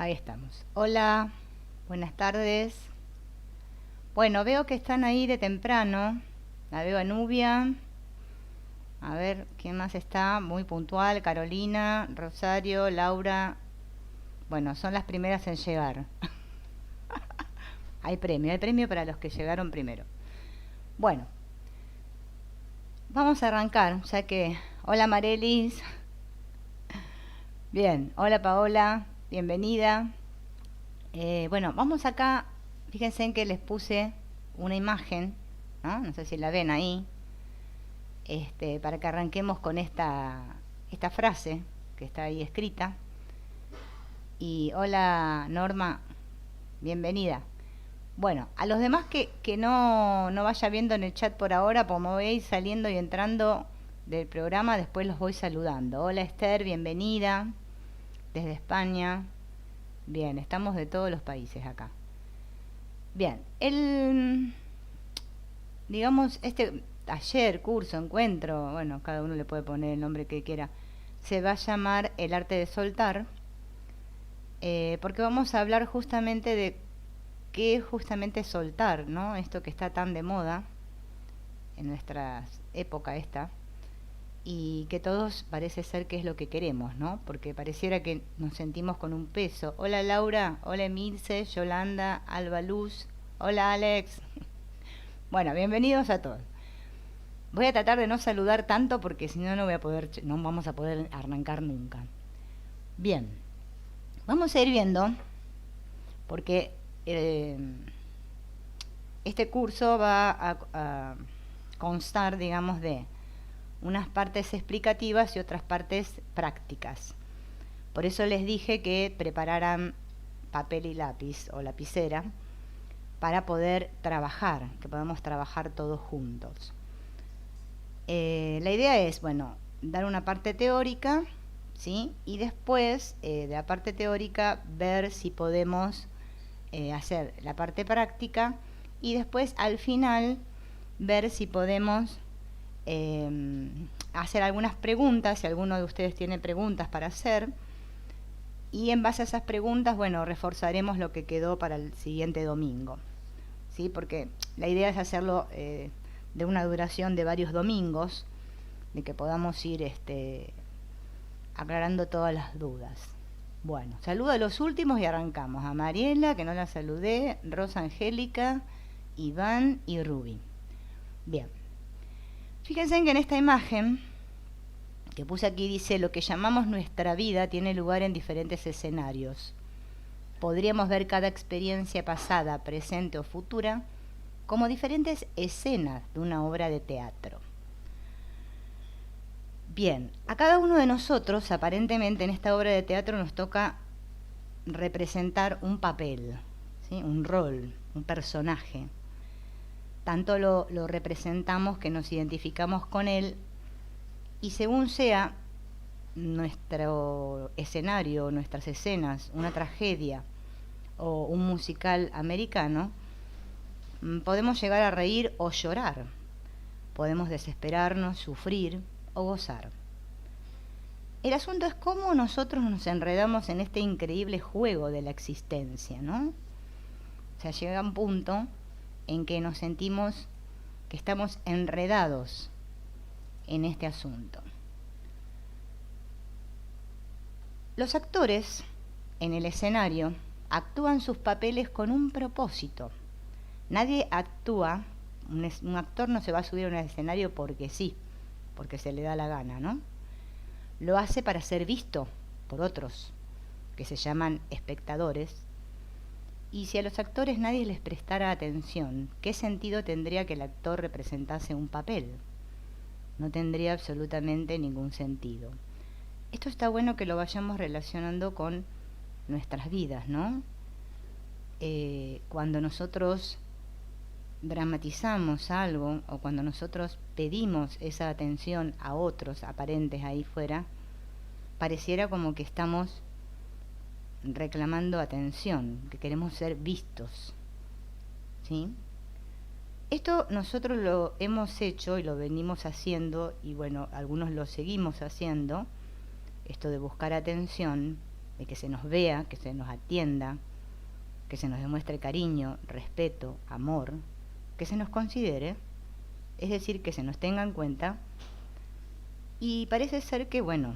Ahí estamos. Hola, buenas tardes. Bueno, veo que están ahí de temprano. La veo a Nubia. A ver, ¿quién más está? Muy puntual. Carolina, Rosario, Laura. Bueno, son las primeras en llegar. Hay premio para los que llegaron primero. Bueno, vamos a arrancar, ya que... Hola Marelis. Bien, hola Paola, bienvenida. Bueno, vamos acá. Fíjense en que les puse una imagen, ¿no? No sé si la ven ahí. Para que arranquemos con esta frase que está ahí escrita. Y hola Norma, bienvenida. Bueno, a los demás que no vaya viendo en el chat por ahora, como veis saliendo y entrando del programa, después los voy saludando. Hola Esther, bienvenida desde España. Bien, estamos de todos los países acá. Bien, digamos, este taller, curso, encuentro, bueno, cada uno le puede poner el nombre que quiera, se va a llamar El arte de soltar, porque vamos a hablar justamente de qué es justamente soltar, ¿no? Esto que está tan de moda en nuestra época esta, y que todos parece ser que es lo que queremos, ¿no? Porque pareciera que nos sentimos con un peso. Hola Laura, hola Emilce, Yolanda, Alba Luz, hola Alex. Bueno, bienvenidos a todos. Voy a tratar de no saludar tanto porque si no no vamos a poder arrancar nunca. Bien, vamos a ir viendo porque eh, este curso va a constar, digamos, de unas partes explicativas y otras partes prácticas. Por eso les dije que prepararan papel y lápiz o lapicera para poder trabajar, que podamos trabajar todos juntos. La idea es, bueno, dar una parte teórica, ¿sí? Y después de la parte teórica ver si podemos hacer la parte práctica y después al final ver si podemos hacer algunas preguntas, si alguno de ustedes tiene preguntas para hacer, y en base a esas preguntas, bueno, reforzaremos lo que quedó para el siguiente domingo, ¿sí? Porque la idea es hacerlo de una duración de varios domingos, de que podamos ir aclarando todas las dudas. Bueno, saludo a los últimos y arrancamos. A Mariela, que no la saludé, Rosa Angélica, Iván y Ruby. Bien. Fíjense que en esta imagen que puse aquí dice: lo que llamamos nuestra vida tiene lugar en diferentes escenarios. Podríamos ver cada experiencia pasada, presente o futura como diferentes escenas de una obra de teatro. Bien, a cada uno de nosotros, aparentemente en esta obra de teatro nos toca representar un papel, ¿sí? Un rol, un personaje. Tanto lo representamos que nos identificamos con él, y según sea nuestro escenario, nuestras escenas, una tragedia o un musical americano, podemos llegar a reír o llorar, podemos desesperarnos, sufrir o gozar. El asunto es cómo nosotros nos enredamos en este increíble juego de la existencia, ¿no? O sea, llega un punto en que nos sentimos que estamos enredados en este asunto. Los actores en el escenario actúan sus papeles con un propósito. Nadie actúa, un actor no se va a subir a un escenario porque sí, porque se le da la gana, ¿no? Lo hace para ser visto por otros, que se llaman espectadores. Y si a los actores nadie les prestara atención, ¿qué sentido tendría que el actor representase un papel? No tendría absolutamente ningún sentido. Esto está bueno que lo vayamos relacionando con nuestras vidas, ¿no? Cuando nosotros dramatizamos algo o cuando nosotros pedimos esa atención a otros aparentes ahí fuera, pareciera como que estamos reclamando atención, que queremos ser vistos, ¿sí? Esto nosotros lo hemos hecho y lo venimos haciendo, y bueno, algunos lo seguimos haciendo, esto de buscar atención, de que se nos vea, que se nos atienda, que se nos demuestre cariño, respeto, amor, que se nos considere, es decir, que se nos tenga en cuenta. Y parece ser que, bueno,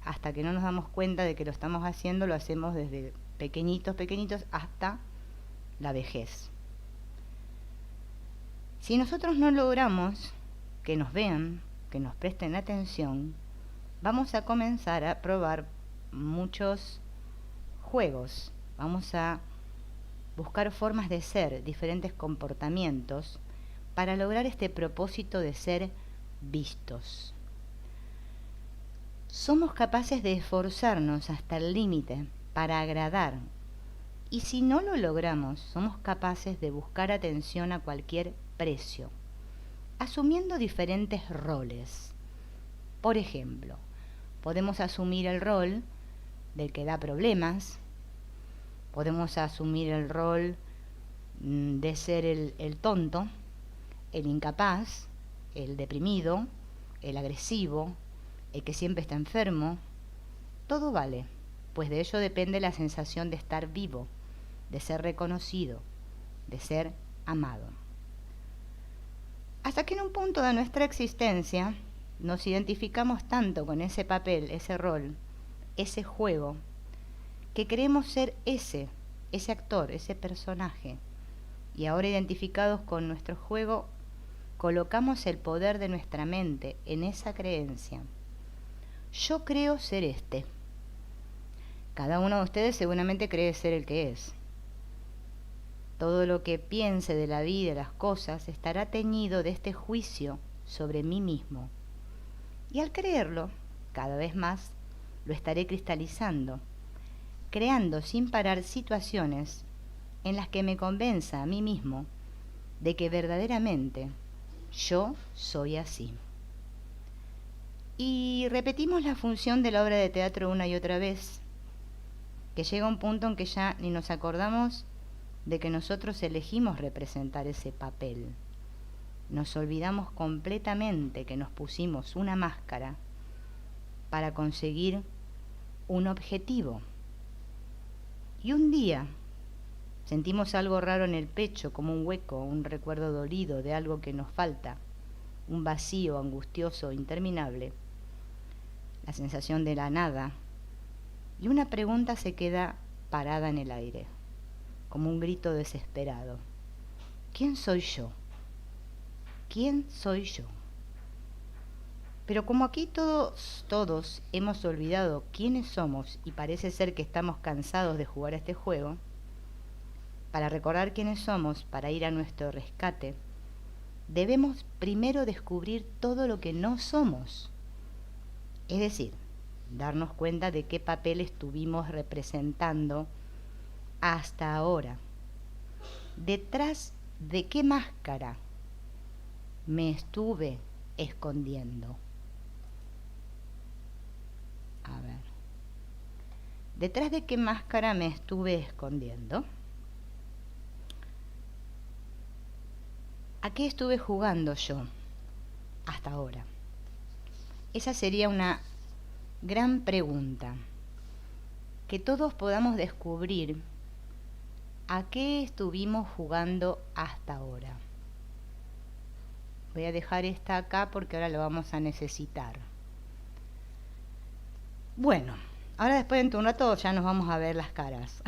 hasta que no nos damos cuenta de que lo estamos haciendo, lo hacemos desde pequeñitos, pequeñitos, hasta la vejez. Si nosotros no logramos que nos vean, que nos presten atención, vamos a comenzar a probar muchos juegos, vamos a buscar formas de ser, diferentes comportamientos, para lograr este propósito de ser vistos. Somos capaces de esforzarnos hasta el límite para agradar, y si no lo logramos, somos capaces de buscar atención a cualquier precio, asumiendo diferentes roles. Por ejemplo, podemos asumir el rol del que da problemas, podemos asumir el rol de ser el tonto, el incapaz, el deprimido, el agresivo, el que siempre está enfermo. Todo vale, pues de ello depende la sensación de estar vivo, de ser reconocido, de ser amado. Hasta que en un punto de nuestra existencia nos identificamos tanto con ese papel, ese rol, ese juego, que creemos ser ese actor, ese personaje. Y ahora identificados con nuestro juego, colocamos el poder de nuestra mente en esa creencia. Yo creo ser este. Cada uno de ustedes seguramente cree ser el que es. Todo lo que piense de la vida y de las cosas estará teñido de este juicio sobre mí mismo. Y al creerlo, cada vez más, lo estaré cristalizando, creando sin parar situaciones en las que me convenza a mí mismo de que verdaderamente yo soy así. Y repetimos la función de la obra de teatro una y otra vez, que llega un punto en que ya ni nos acordamos de que nosotros elegimos representar ese papel. Nos olvidamos completamente que nos pusimos una máscara para conseguir un objetivo. Y un día sentimos algo raro en el pecho, como un hueco, un recuerdo dolido de algo que nos falta, un vacío angustioso interminable, la sensación de la nada, y una pregunta se queda parada en el aire, como un grito desesperado. ¿Quién soy yo? ¿Quién soy yo? Pero como aquí todos hemos olvidado quiénes somos y parece ser que estamos cansados de jugar a este juego, para recordar quiénes somos, para ir a nuestro rescate, debemos primero descubrir todo lo que no somos. Es decir, darnos cuenta de qué papel estuvimos representando hasta ahora. ¿Detrás de qué máscara me estuve escondiendo? A ver. ¿Detrás de qué máscara me estuve escondiendo? ¿A qué estuve jugando yo hasta ahora? Esa sería una gran pregunta. Que todos podamos descubrir a qué estuvimos jugando hasta ahora. Voy a dejar esta acá porque ahora lo vamos a necesitar. Bueno, ahora después de un rato ya nos vamos a ver las caras.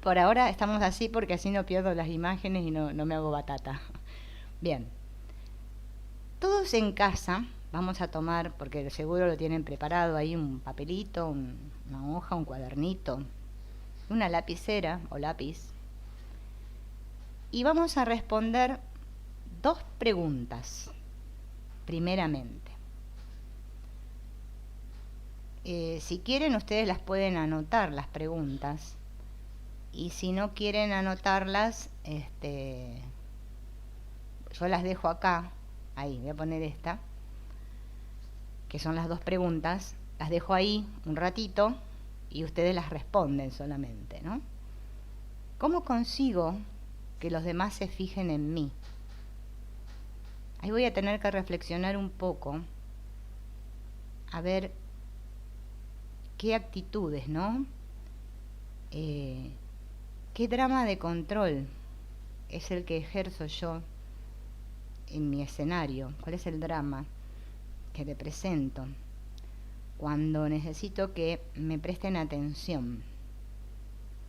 Por ahora estamos así porque así no pierdo las imágenes y no me hago batata. Bien. Todos en casa vamos a tomar, porque seguro lo tienen preparado ahí, un papelito, una hoja, un cuadernito, una lapicera o lápiz. Y vamos a responder 2 preguntas, primeramente. Si quieren, ustedes las pueden anotar, las preguntas. Y si no quieren anotarlas, yo las dejo acá. Ahí, voy a poner esta, que son las 2 preguntas. Las dejo ahí un ratito y ustedes las responden solamente, ¿no? ¿Cómo consigo que los demás se fijen en mí? Ahí voy a tener que reflexionar un poco, a ver qué actitudes, ¿no? ¿Qué drama de control es el que ejerzo yo en mi escenario? ¿Cuál es el drama que te presento cuando necesito que me presten atención?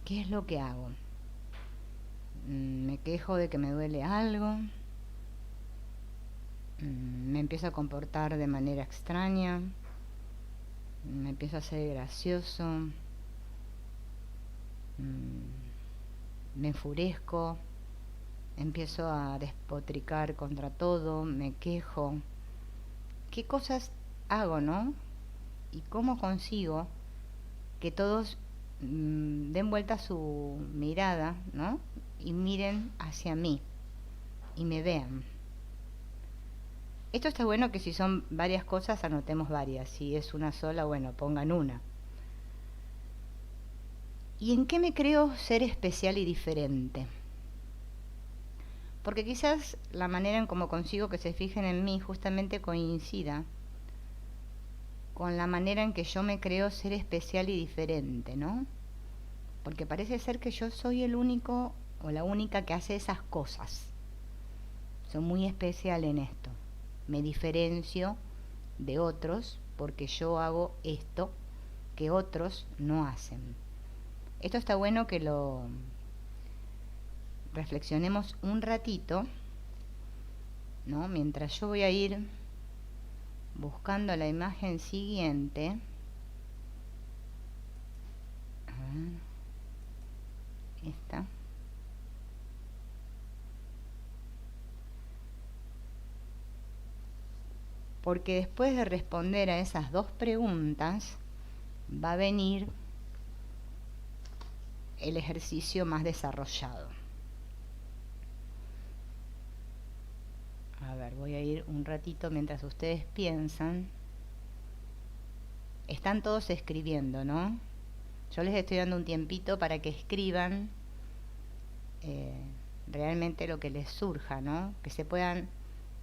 ¿Qué es lo que hago? Me quejo de que me duele algo, me empiezo a comportar de manera extraña, me empiezo a ser gracioso, me enfurezco, empiezo a despotricar contra todo, me quejo. ¿Qué cosas hago, no? ¿Y cómo consigo que todos den vuelta su mirada, ¿no? Y miren hacia mí y me vean? Esto está bueno, que si son varias cosas anotemos varias, si es una sola, bueno, pongan una. ¿Y en qué me creo ser especial y diferente? Porque quizás la manera en cómo consigo que se fijen en mí justamente coincida con la manera en que yo me creo ser especial y diferente, ¿no? Porque parece ser que yo soy el único o la única que hace esas cosas. Soy muy especial en esto. Me diferencio de otros porque yo hago esto que otros no hacen. Esto está bueno que lo reflexionemos un ratito, ¿no? Mientras yo voy a ir buscando la imagen siguiente. Esta. Porque después de responder a esas dos preguntas va a venir el ejercicio más desarrollado. A ver, voy a ir un ratito mientras ustedes piensan. Están todos escribiendo, ¿no? Yo les estoy dando un tiempito para que escriban realmente lo que les surja, ¿no? Que se puedan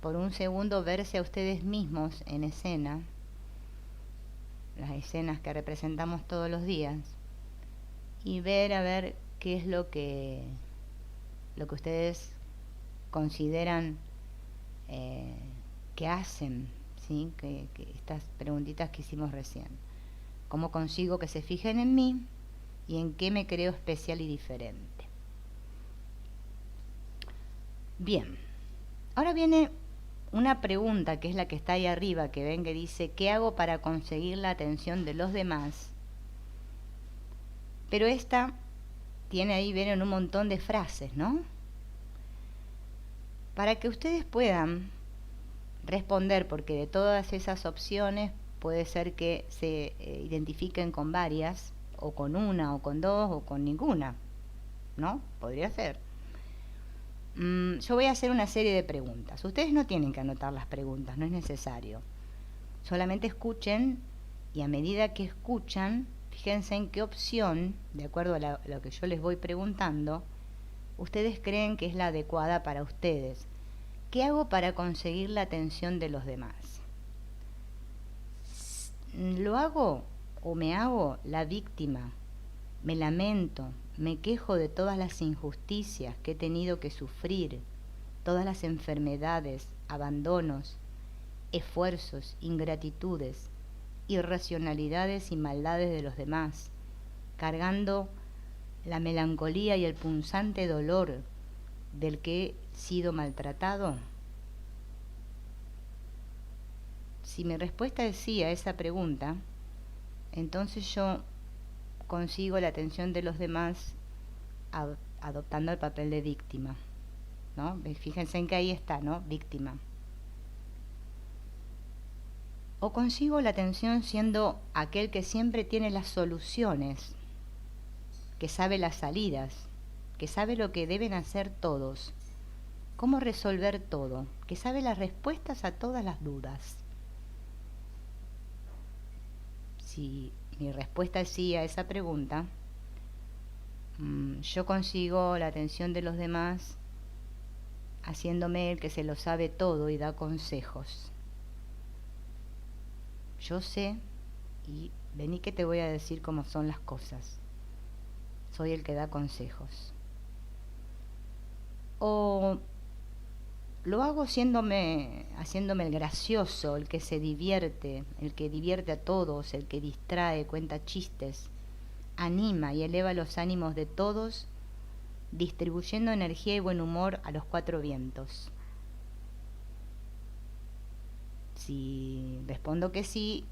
por un segundo verse a ustedes mismos en escena, las escenas que representamos todos los días, y ver a ver qué es lo que ustedes consideran que hacen, ¿sí? Que estas preguntitas que hicimos recién. ¿Cómo consigo que se fijen en mí y en qué me creo especial y diferente? Bien, ahora viene una pregunta que es la que está ahí arriba, que ven que dice, ¿qué hago para conseguir la atención de los demás? Pero esta tiene ahí, ven, un montón de frases, ¿no? Para que ustedes puedan responder, porque de todas esas opciones puede ser que se identifiquen con varias, o con una, o con dos, o con ninguna, ¿no? Podría ser. Yo voy a hacer una serie de preguntas. Ustedes no tienen que anotar las preguntas, no es necesario. Solamente escuchen, y a medida que escuchan, fíjense en qué opción, de acuerdo a lo que yo les voy preguntando, ustedes creen que es la adecuada para ustedes. ¿Qué hago para conseguir la atención de los demás? ¿Lo hago o me hago la víctima? Me lamento, me quejo de todas las injusticias que he tenido que sufrir, todas las enfermedades, abandonos, esfuerzos, ingratitudes, irracionalidades y maldades de los demás, cargando la melancolía y el punzante dolor del que he sido maltratado. Si mi respuesta es sí a esa pregunta, entonces yo consigo la atención de los demás adoptando el papel de víctima, ¿no? Fíjense en que ahí está, ¿no? Víctima. O consigo la atención siendo aquel que siempre tiene las soluciones, que sabe las salidas, que sabe lo que deben hacer todos, cómo resolver todo, que sabe las respuestas a todas las dudas. Si mi respuesta es sí a esa pregunta, yo consigo la atención de los demás haciéndome el que se lo sabe todo y da consejos. Yo sé y vení que te voy a decir cómo son las cosas. Soy el que da consejos. O lo hago haciéndome el gracioso, el que se divierte, el que divierte a todos, el que distrae, cuenta chistes, anima y eleva los ánimos de todos, distribuyendo energía y buen humor a los cuatro vientos. Si respondo que sí,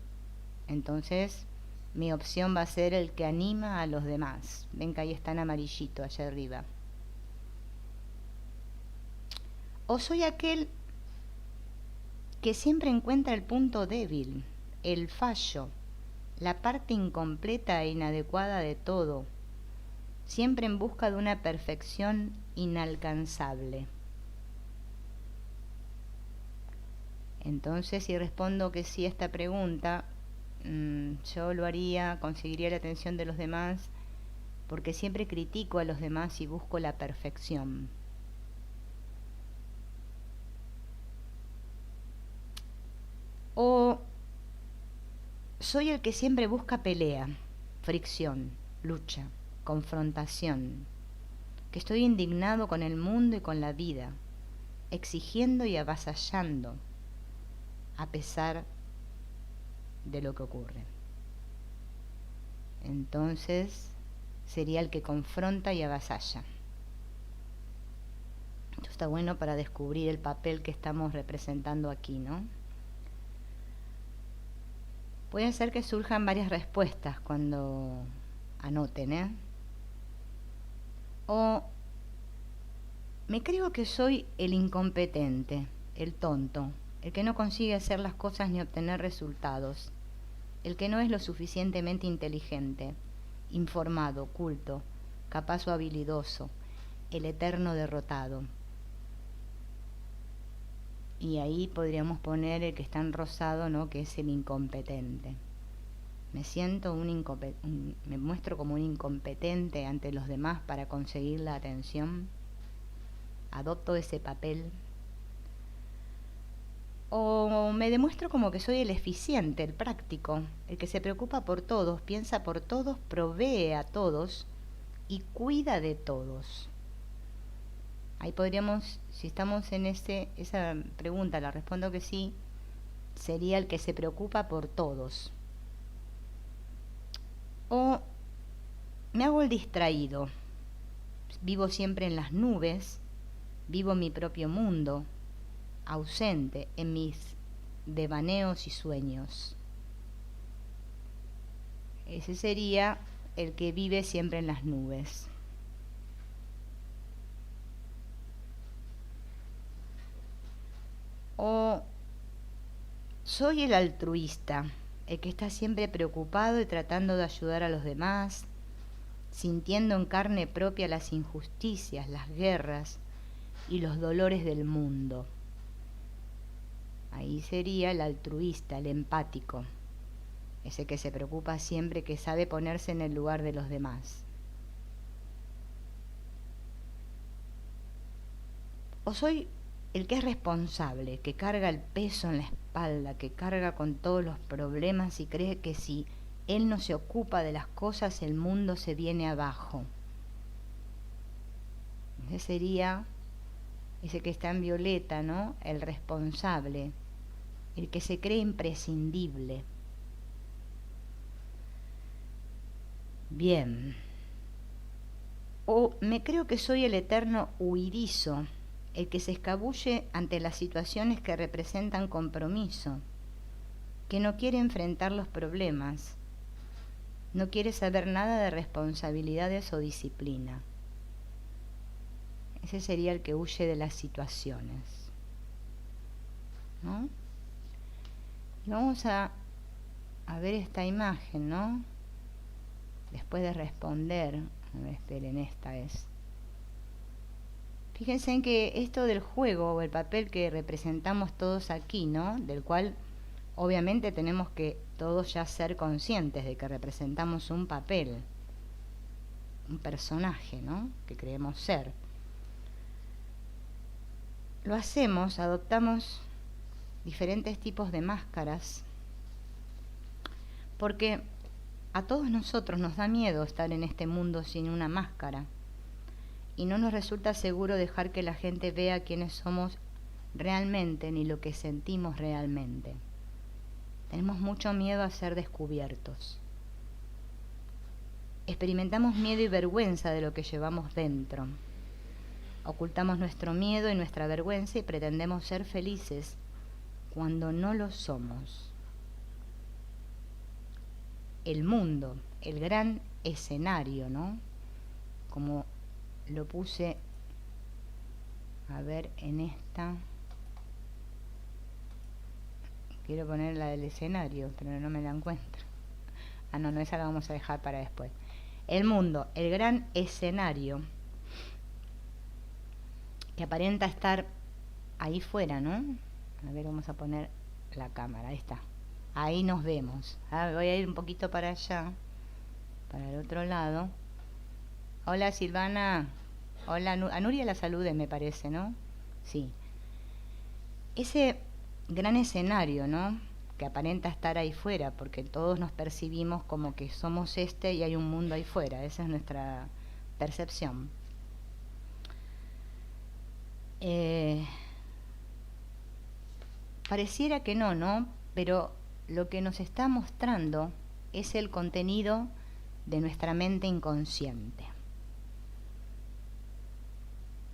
entonces mi opción va a ser el que anima a los demás. Ven que ahí está en amarillito, allá arriba. O soy aquel que siempre encuentra el punto débil, el fallo, la parte incompleta e inadecuada de todo, siempre en busca de una perfección inalcanzable. Entonces, si respondo que sí a esta pregunta, yo lo haría, conseguiría la atención de los demás, porque siempre critico a los demás y busco la perfección. O soy el que siempre busca pelea, fricción, lucha, confrontación, que estoy indignado con el mundo y con la vida, exigiendo y avasallando, a pesar de lo que ocurre. Entonces sería el que confronta y avasalla. Esto está bueno para descubrir el papel que estamos representando aquí, ¿no? Puede ser que surjan varias respuestas cuando anoten, ¿eh? O me creo que soy el incompetente, el tonto, el que no consigue hacer las cosas ni obtener resultados, el que no es lo suficientemente inteligente, informado, culto, capaz o habilidoso, el eterno derrotado. Y ahí podríamos poner el que está en rosado, ¿no? Que es el incompetente. Me siento me muestro como un incompetente ante los demás para conseguir la atención. Adopto ese papel. O me demuestro como que soy el eficiente, el práctico, el que se preocupa por todos, piensa por todos, provee a todos y cuida de todos. Ahí podríamos, si estamos en esa pregunta, la respondo que sí, sería el que se preocupa por todos. O me hago el distraído, vivo siempre en las nubes, vivo mi propio mundo, ausente en mis devaneos y sueños. Ese sería el que vive siempre en las nubes. O soy el altruista, el que está siempre preocupado y tratando de ayudar a los demás, sintiendo en carne propia las injusticias, las guerras y los dolores del mundo. Ahí sería el altruista, el empático, ese que se preocupa siempre, que sabe ponerse en el lugar de los demás. O soy el que es responsable, que carga el peso en la espalda, que carga con todos los problemas y cree que si él no se ocupa de las cosas, el mundo se viene abajo. Ese sería ese que está en violeta, ¿no? El responsable, el que se cree imprescindible. Bien. O me creo que soy el eterno huidizo, el que se escabulle ante las situaciones que representan compromiso, que no quiere enfrentar los problemas, no quiere saber nada de responsabilidades o disciplina. Ese sería el que huye de las situaciones, ¿no? Y vamos a ver esta imagen, ¿no? Después de responder, a ver, esperen, esta es. Fíjense en que esto del juego o el papel que representamos todos aquí, ¿no? Del cual obviamente tenemos que todos ya ser conscientes de que representamos un papel, un personaje, ¿no? Que creemos ser. Lo hacemos, adoptamos diferentes tipos de máscaras, porque A todos nosotros nos da miedo estar en este mundo sin una máscara y no nos resulta seguro dejar que la gente vea quiénes somos realmente ni lo que sentimos realmente. Tenemos mucho miedo a ser descubiertos. Experimentamos miedo y vergüenza de lo que llevamos dentro. Ocultamos nuestro miedo y nuestra vergüenza y pretendemos ser felices cuando no lo somos. El mundo, el gran escenario, ¿no? Como lo puse, a ver, en esta. Quiero poner la del escenario, pero no me la encuentro. Ah, no, esa la vamos a dejar para después. El mundo, el gran escenario que aparenta estar ahí fuera, ¿no? A ver, vamos a poner la cámara, ahí está. Ahí nos vemos. Voy a ir un poquito para allá, para el otro lado. Hola Silvana. Hola, a Nuria la saludé, me parece, ¿no? Sí. Ese gran escenario, ¿no? Que aparenta estar ahí fuera, porque todos nos percibimos como que somos y hay un mundo ahí fuera. Esa es nuestra percepción. Pareciera que no, ¿no? Pero lo que nos está mostrando es el contenido de nuestra mente inconsciente.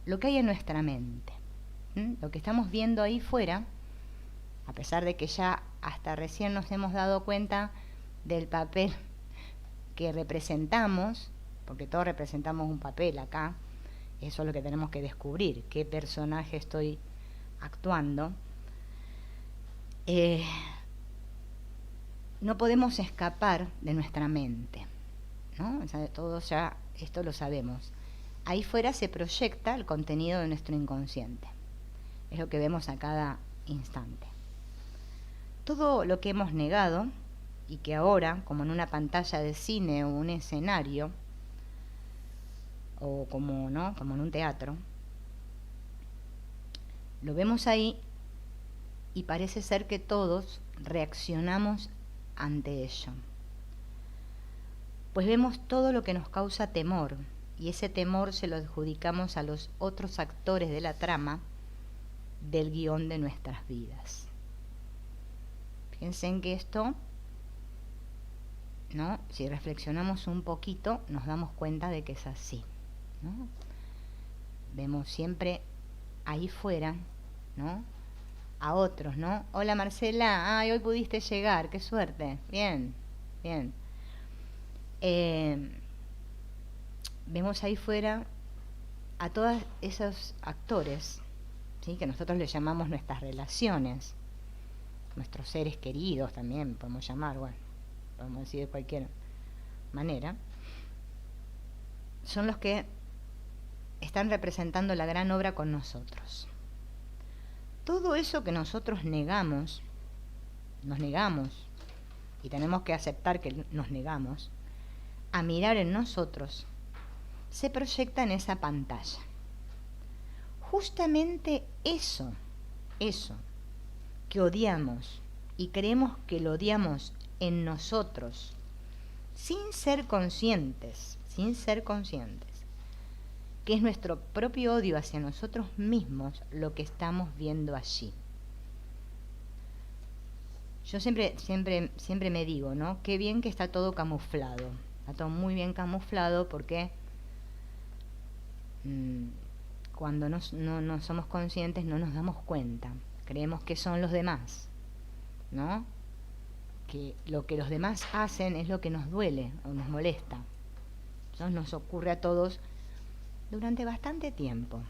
Lo que hay en nuestra mente. Lo que estamos viendo ahí fuera, a pesar de que ya hasta recién nos hemos dado cuenta del papel que representamos, porque todos representamos un papel acá, eso es lo que tenemos que descubrir, qué personaje estoy actuando. No podemos escapar de nuestra mente, ¿no? O sea, todos ya esto lo sabemos. Ahí fuera se proyecta el contenido de nuestro inconsciente. Es lo que vemos a cada instante. Todo lo que hemos negado y que ahora, como en una pantalla de cine o un escenario, o como, ¿no? Como en un teatro, lo vemos ahí y parece ser que todos reaccionamos ante ello. Pues vemos todo lo que nos causa temor y ese temor se lo adjudicamos a los otros actores de la trama del guión de nuestras vidas. Fíjense en que esto, ¿no? Si reflexionamos un poquito, nos damos cuenta de que es así, ¿no? Vemos siempre ahí fuera, ¿no? A otros, ¿no? Hola Marcela, ay, hoy pudiste llegar, qué suerte. Bien, bien. Vemos ahí fuera a todos esos actores, ¿sí? Que nosotros les llamamos nuestras relaciones, nuestros seres queridos también podemos llamar, bueno, podemos decir de cualquier manera, son los que están representando la gran obra con nosotros. Todo eso que nosotros negamos, nos negamos, y tenemos que aceptar que nos negamos, a mirar en nosotros, se proyecta en esa pantalla. Justamente eso que odiamos y creemos que lo odiamos en nosotros, sin ser conscientes, que es nuestro propio odio hacia nosotros mismos lo que estamos viendo allí. Yo siempre me digo, ¿no? Qué bien que está todo camuflado. Está todo muy bien camuflado porque cuando no somos conscientes no nos damos cuenta. Creemos que son los demás, ¿no? Que lo que los demás hacen es lo que nos duele o nos molesta. Eso nos ocurre a todos durante bastante tiempo.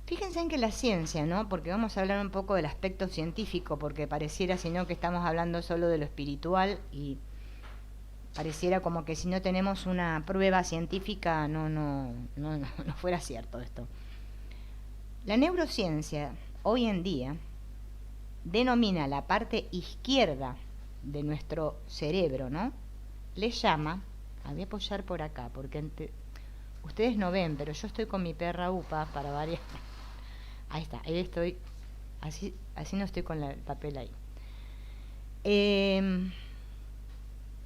Fíjense en que la ciencia, ¿no? Porque vamos a hablar un poco del aspecto científico, porque pareciera sino que estamos hablando solo de lo espiritual y pareciera como que si no tenemos una prueba científica no fuera cierto esto. La neurociencia hoy en día denomina la parte izquierda de nuestro cerebro, ¿no? Le llama, voy a apoyar por acá, porque ustedes no ven, pero yo estoy con mi perra Upa para varias. Ahí está, ahí estoy, así no estoy con el papel ahí. Eh,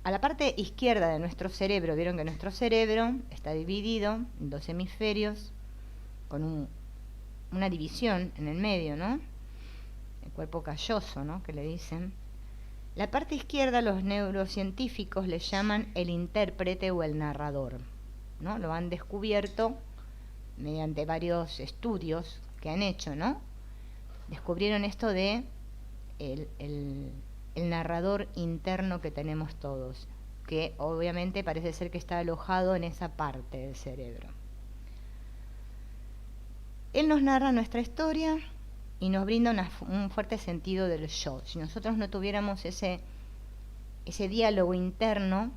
a la parte izquierda de nuestro cerebro, vieron que nuestro cerebro está dividido en dos hemisferios con una división en el medio, ¿no? El cuerpo calloso, ¿no? Que le dicen. La parte izquierda los neurocientíficos le llaman el intérprete o el narrador, ¿no? Lo han descubierto mediante varios estudios que han hecho, ¿no? Descubrieron esto de el narrador interno que tenemos todos, que obviamente parece ser que está alojado en esa parte del cerebro. Él nos narra nuestra historia y nos brinda un fuerte sentido del yo. Si nosotros no tuviéramos ese diálogo interno,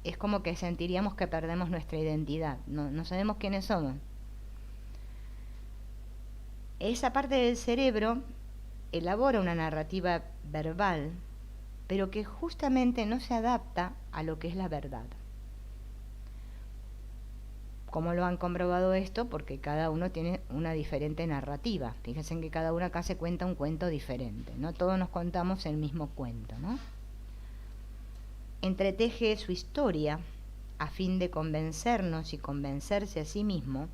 es como que sentiríamos que perdemos nuestra identidad, no sabemos quiénes somos. Esa parte del cerebro elabora una narrativa verbal, pero que justamente no se adapta a lo que es la verdad. ¿Cómo lo han comprobado esto? Porque cada uno tiene una diferente narrativa. Fíjense que cada uno acá se cuenta un cuento diferente, no todos nos contamos el mismo cuento, ¿no? Entreteje su historia a fin de convencernos y convencerse a sí mismo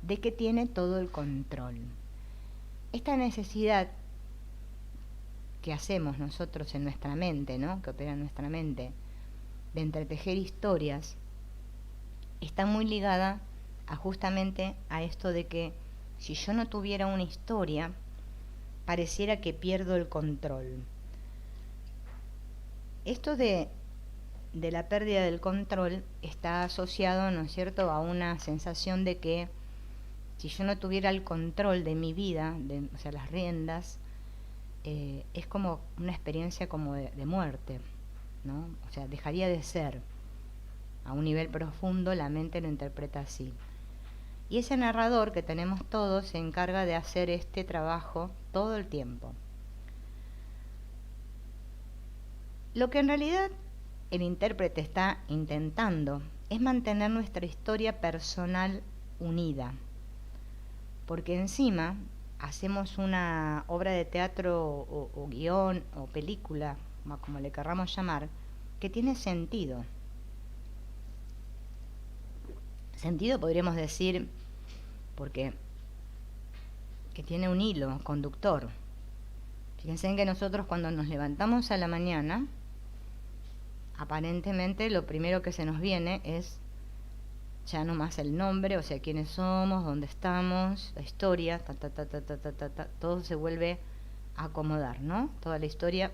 de que tiene todo el control. Esta necesidad que hacemos nosotros en nuestra mente, ¿no? Que opera en nuestra mente, de entretejer historias, está muy ligada justamente a esto de que si yo no tuviera una historia, pareciera que pierdo el control. Esto de la pérdida del control está asociado, ¿no es cierto?, a una sensación de que si yo no tuviera el control de mi vida, o sea, las riendas, es como una experiencia como de muerte, ¿no? O sea, dejaría de ser. A un nivel profundo la mente lo interpreta así. Y ese narrador que tenemos todos se encarga de hacer este trabajo todo el tiempo. Lo que en realidad el intérprete está intentando es mantener nuestra historia personal unida, porque encima hacemos una obra de teatro o guión o película, como le querramos llamar, que tiene sentido. Sentido podríamos decir porque que tiene un hilo conductor. Fíjense en que nosotros cuando nos levantamos a la mañana, aparentemente lo primero que se nos viene es ya no más el nombre, o sea, quiénes somos, dónde estamos, la historia, todo se vuelve a acomodar, ¿no? Toda la historia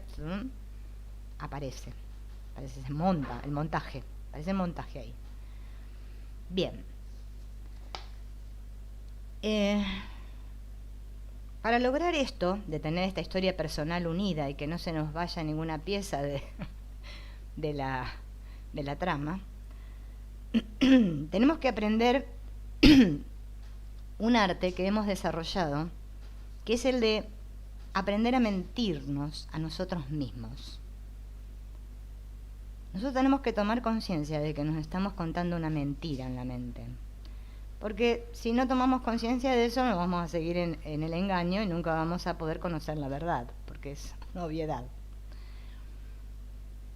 aparece, se monta, el montaje, aparece el montaje ahí. Bien. Para lograr esto, de tener esta historia personal unida y que no se nos vaya ninguna pieza de la trama, tenemos que aprender un arte que hemos desarrollado, que es el de aprender a mentirnos a nosotros mismos. Nosotros tenemos que tomar conciencia de que nos estamos contando una mentira en la mente. Porque si no tomamos conciencia de eso, nos vamos a seguir en el engaño y nunca vamos a poder conocer la verdad, porque es una obviedad.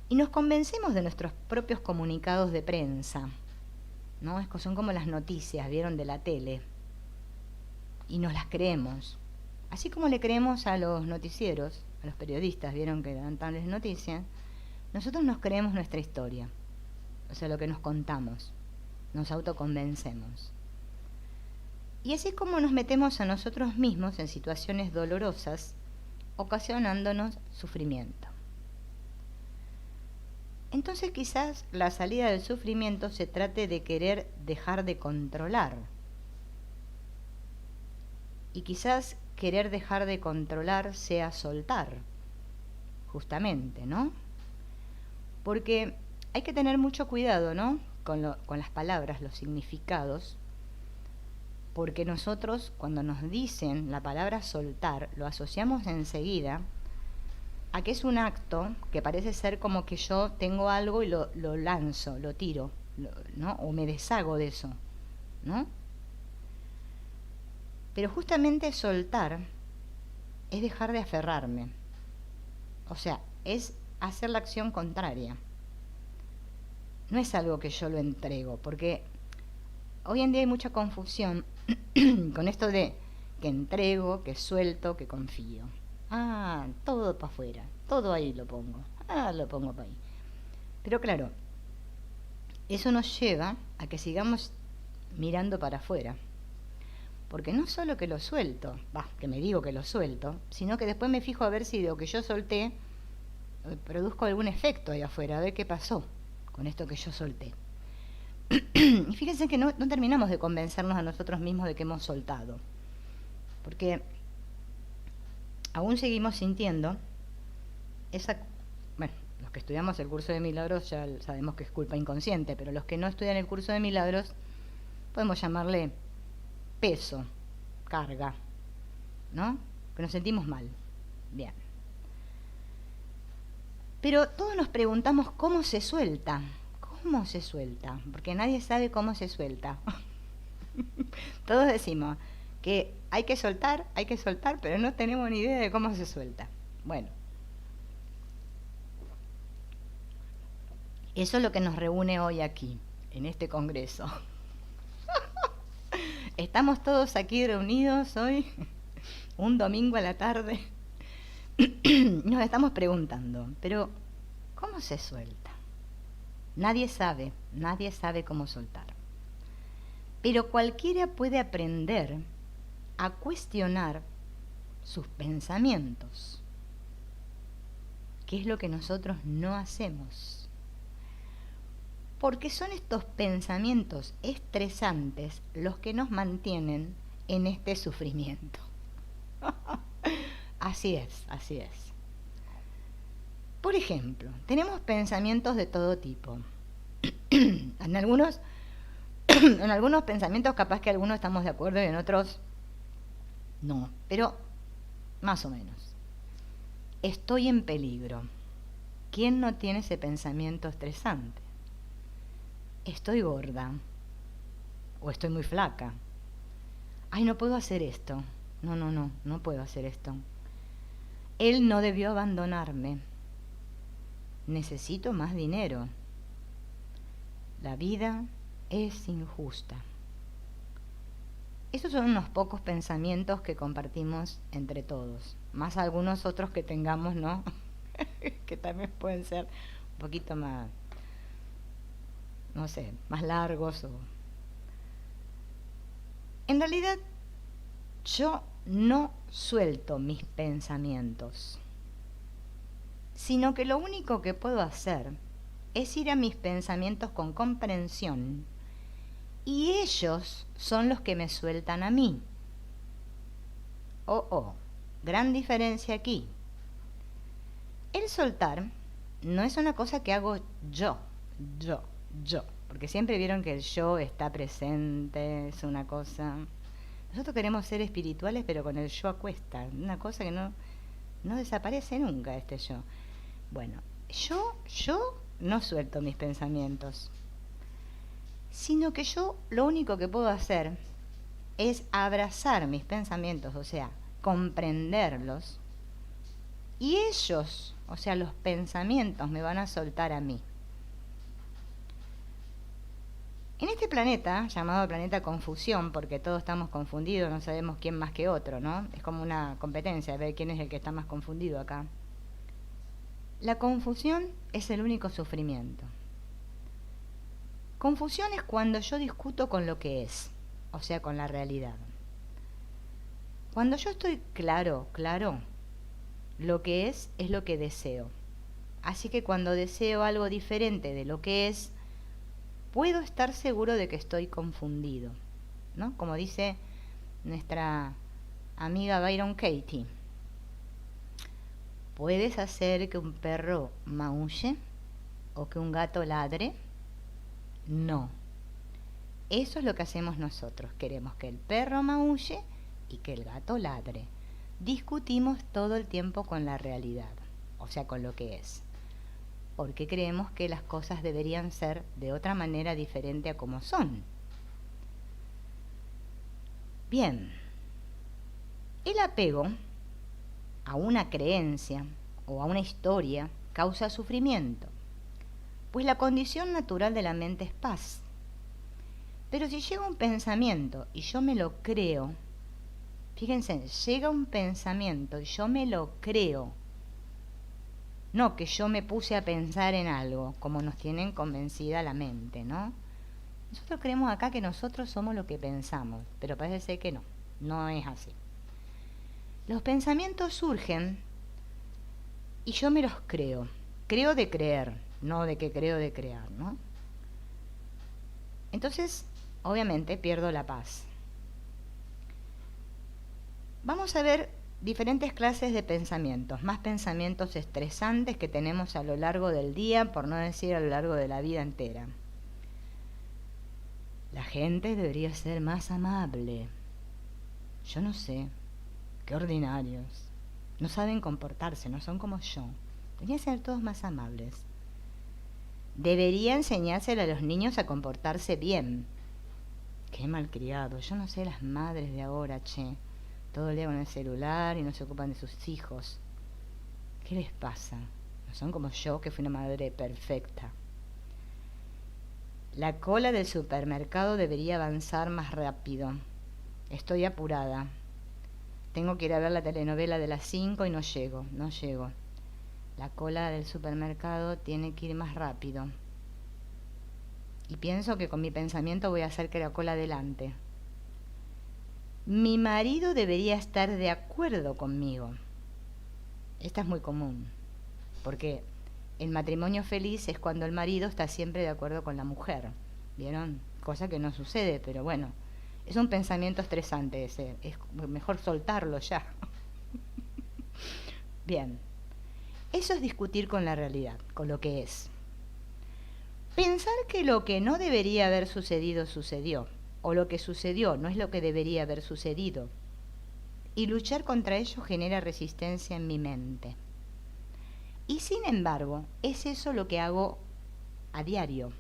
Y nos convencemos de nuestros propios comunicados de prensa, ¿no? Son como las noticias, ¿vieron?, de la tele. Y nos las creemos. Así como le creemos a los noticieros, a los periodistas, ¿vieron?, que dan tales noticias. Nosotros nos creemos nuestra historia, o sea, lo que nos contamos, nos autoconvencemos. Y así es como nos metemos a nosotros mismos en situaciones dolorosas, ocasionándonos sufrimiento. Entonces quizás la salida del sufrimiento se trate de querer dejar de controlar. Y quizás querer dejar de controlar sea soltar, justamente, ¿no? Porque hay que tener mucho cuidado, ¿no?, con las palabras, los significados, porque nosotros cuando nos dicen la palabra soltar, lo asociamos enseguida a que es un acto que parece ser como que yo tengo algo y lo lanzo, lo tiro, ¿no?, o me deshago de eso, ¿no? Pero justamente soltar es dejar de aferrarme, o sea, es hacer la acción contraria. No es algo que yo lo entrego, porque hoy en día hay mucha confusión con esto de que entrego, que suelto, que confío. Ah, todo para afuera, todo ahí lo pongo. Ah, lo pongo para ahí. Pero claro, eso nos lleva a que sigamos mirando para afuera. Porque no solo que lo suelto, que me digo que lo suelto, sino que después me fijo a ver si de lo que yo solté produzco algún efecto ahí afuera, a ver qué pasó con esto que yo solté. Y fíjense que no terminamos de convencernos a nosotros mismos de que hemos soltado. Porque aún seguimos sintiendo esa... Bueno, los que estudiamos el curso de milagros ya sabemos que es culpa inconsciente, pero los que no estudian el curso de milagros podemos llamarle peso, carga, ¿no? Que nos sentimos mal. Bien. Pero todos nos preguntamos cómo se suelta. ¿Cómo se suelta? Porque nadie sabe cómo se suelta. Todos decimos que hay que soltar, pero no tenemos ni idea de cómo se suelta. Bueno, eso es lo que nos reúne hoy aquí, en este congreso. Estamos todos aquí reunidos hoy, un domingo a la tarde. Nos estamos preguntando, pero ¿cómo se suelta? Nadie sabe cómo soltar. Pero cualquiera puede aprender a cuestionar sus pensamientos, que es lo que nosotros no hacemos. Porque son estos pensamientos estresantes los que nos mantienen en este sufrimiento. Así es, así es. Por ejemplo, tenemos pensamientos de todo tipo. En algunos pensamientos capaz que algunos estamos de acuerdo y en otros no, pero más o menos. Estoy en peligro. ¿Quién no tiene ese pensamiento estresante? Estoy gorda. O estoy muy flaca. Ay, no puedo hacer esto. No puedo hacer esto. Él no debió abandonarme. Necesito más dinero. La vida es injusta. Esos son unos pocos pensamientos que compartimos entre todos, más algunos otros que tengamos, ¿no? Que también pueden ser un poquito más, no sé, más largos o... En realidad, yo no suelto mis pensamientos, sino que lo único que puedo hacer es ir a mis pensamientos con comprensión y ellos son los que me sueltan a mí. Gran diferencia aquí. El soltar no es una cosa que hago yo, porque siempre vieron que el yo está presente, es una cosa... Nosotros queremos ser espirituales, pero con el yo a cuesta, una cosa que no desaparece nunca, este yo. Bueno, yo no suelto mis pensamientos, sino que yo lo único que puedo hacer es abrazar mis pensamientos, o sea, comprenderlos, y ellos, o sea, los pensamientos me van a soltar a mí. En este planeta, llamado planeta confusión, porque todos estamos confundidos, no sabemos quién más que otro, ¿no? Es como una competencia, ver quién es el que está más confundido acá. La confusión es el único sufrimiento. Confusión es cuando yo discuto con lo que es, o sea, con la realidad. Cuando yo estoy claro, lo que es lo que deseo. Así que cuando deseo algo diferente de lo que es, puedo estar seguro de que estoy confundido, ¿no? Como dice nuestra amiga Byron Katie. ¿Puedes hacer que un perro maulle o que un gato ladre? No. Eso es lo que hacemos nosotros. Queremos que el perro maulle y que el gato ladre. Discutimos todo el tiempo con la realidad, o sea, con lo que es. Porque creemos que las cosas deberían ser de otra manera diferente a como son. Bien, el apego a una creencia o a una historia causa sufrimiento, pues la condición natural de la mente es paz. Pero si llega un pensamiento y yo me lo creo, fíjense, llega un pensamiento y yo me lo creo, no que yo me puse a pensar en algo, como nos tienen convencida la mente, ¿no? Nosotros creemos acá que nosotros somos lo que pensamos, pero parece ser que no, no es así. Los pensamientos surgen y yo me los creo. Creo de creer, no de que creo de crear, ¿no? Entonces, obviamente, pierdo la paz. Vamos a ver diferentes clases de pensamientos, más pensamientos estresantes que tenemos a lo largo del día, por no decir a lo largo de la vida entera. La gente debería ser más amable. Yo no sé, qué ordinarios. No saben comportarse, no son como yo. Deberían ser todos más amables. Debería enseñárselo a los niños a comportarse bien. Qué malcriado. Yo no sé las madres de ahora, che. Todo el día con el celular y no se ocupan de sus hijos. ¿Qué les pasa? No son como yo, que fui una madre perfecta. La cola del supermercado debería avanzar más rápido. Estoy apurada. Tengo que ir a ver la telenovela de las 5 y no llego. La cola del supermercado tiene que ir más rápido. Y pienso que con mi pensamiento voy a hacer que la cola adelante. Mi marido debería estar de acuerdo conmigo. Esta es muy común, porque el matrimonio feliz es cuando el marido está siempre de acuerdo con la mujer. ¿Vieron? Cosa que no sucede, pero bueno, es un pensamiento estresante ese. Es mejor soltarlo ya. Bien, eso es discutir con la realidad, con lo que es. Pensar que lo que no debería haber sucedido, sucedió, o lo que sucedió no es lo que debería haber sucedido, y luchar contra ello genera resistencia en mi mente. Y sin embargo, es eso lo que hago a diario.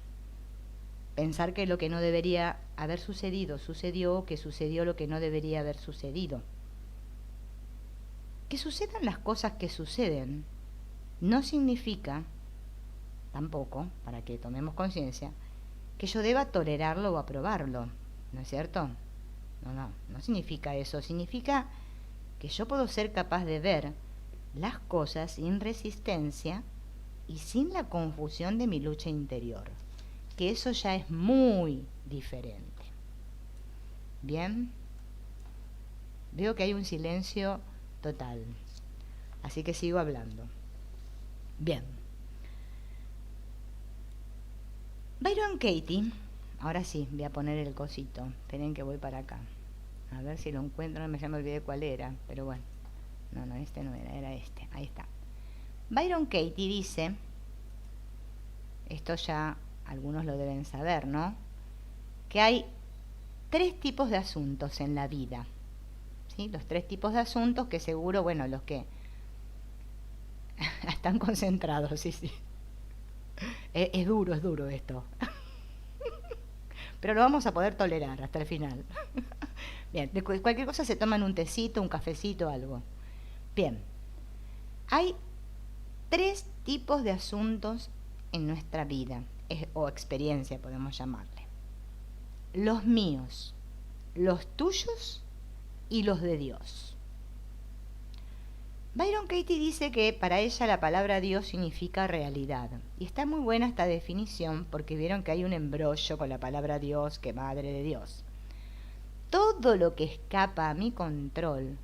Pensar que lo que no debería haber sucedido, sucedió, o que sucedió lo que no debería haber sucedido. Que sucedan las cosas que suceden no significa, tampoco, para que tomemos conciencia, que yo deba tolerarlo o aprobarlo, ¿no es cierto? No significa eso, significa que yo puedo ser capaz de ver las cosas sin resistencia y sin la confusión de mi lucha interior, que eso ya es muy diferente. Bien, veo que hay un silencio total, así que sigo hablando. Bien, Byron Katie, ahora sí, voy a poner el cosito, esperen que voy para acá, a ver si lo encuentro, ya me olvidé cuál era, pero bueno, no, este no era este, ahí está. Byron Katie dice, esto ya algunos lo deben saber, ¿no? Que hay 3 tipos de asuntos en la vida, ¿sí? Los 3 tipos de asuntos que seguro, bueno, los que están concentrados, sí. Es duro esto. Pero lo vamos a poder tolerar hasta el final. Bien, de cualquier cosa se toman un tecito, un cafecito, algo. Bien, hay 3 tipos de asuntos en nuestra vida, o experiencia podemos llamarle. Los míos, los tuyos y los de Dios. Byron Katie dice que para ella la palabra Dios significa realidad. Y está muy buena esta definición porque vieron que hay un embrollo con la palabra Dios, que madre de Dios. Todo lo que escapa a mi control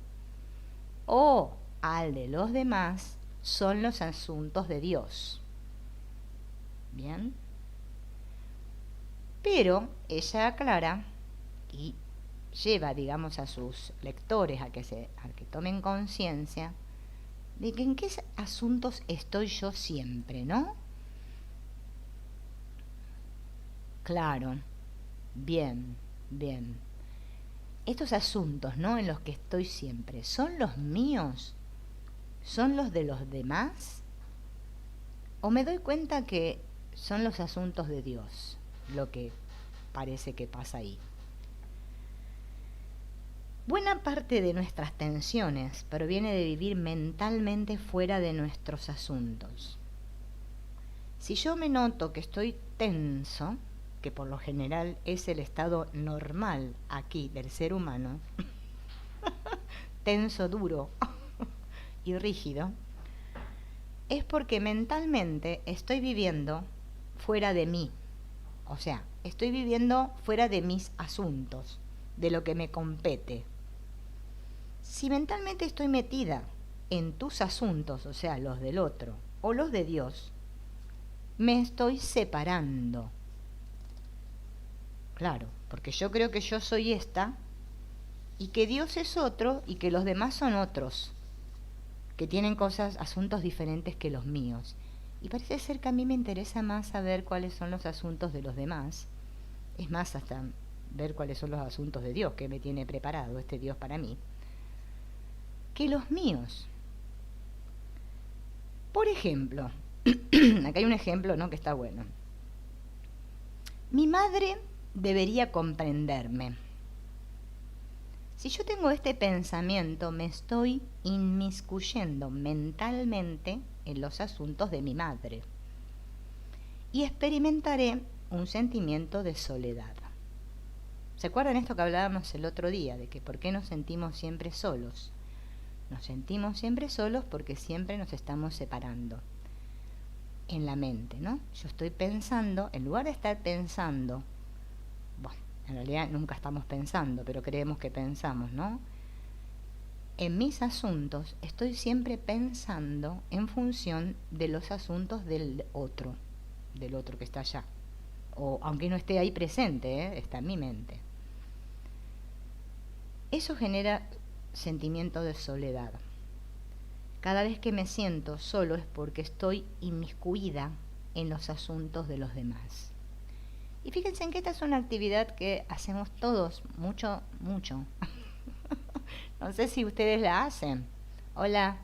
o al de los demás son los asuntos de Dios. ¿Bien? Pero ella aclara y lleva, digamos, a sus lectores a que tomen conciencia de que en qué asuntos estoy yo siempre, ¿no? Claro, bien. Estos asuntos, ¿no?, en los que estoy siempre, ¿son los míos? ¿Son los de los demás? ¿O me doy cuenta que son los asuntos de Dios lo que parece que pasa ahí? Buena parte de nuestras tensiones proviene de vivir mentalmente fuera de nuestros asuntos. Si yo me noto que estoy tenso, que por lo general es el estado normal aquí del ser humano, tenso, duro y rígido, es porque mentalmente estoy viviendo fuera de mí. O sea, estoy viviendo fuera de mis asuntos, de lo que me compete. Si mentalmente estoy metida en tus asuntos, o sea, los del otro, o los de Dios, me estoy separando. Claro, porque yo creo que yo soy esta, y que Dios es otro, y que los demás son otros, que tienen cosas, asuntos diferentes que los míos. Y parece ser que a mí me interesa más saber cuáles son los asuntos de los demás. Es más, hasta ver cuáles son los asuntos de Dios que me tiene preparado este Dios para mí, que los míos. Por ejemplo, acá hay un ejemplo, ¿no?, que está bueno. Mi madre debería comprenderme. Si yo tengo este pensamiento, me estoy inmiscuyendo mentalmente en los asuntos de mi madre y experimentaré un sentimiento de soledad. ¿Se acuerdan esto que hablábamos el otro día, de que por qué nos sentimos siempre solos? Nos sentimos siempre solos porque siempre nos estamos separando en la mente, ¿no? Yo estoy pensando, en lugar de estar pensando, bueno, en realidad nunca estamos pensando, pero creemos que pensamos, ¿no? En mis asuntos estoy siempre pensando en función de los asuntos del otro que está allá. O aunque no esté ahí presente, está en mi mente. Eso genera sentimiento de soledad. Cada vez que me siento solo es porque estoy inmiscuida en los asuntos de los demás. Y fíjense en que esta es una actividad que hacemos todos, mucho. No sé si ustedes la hacen. Hola,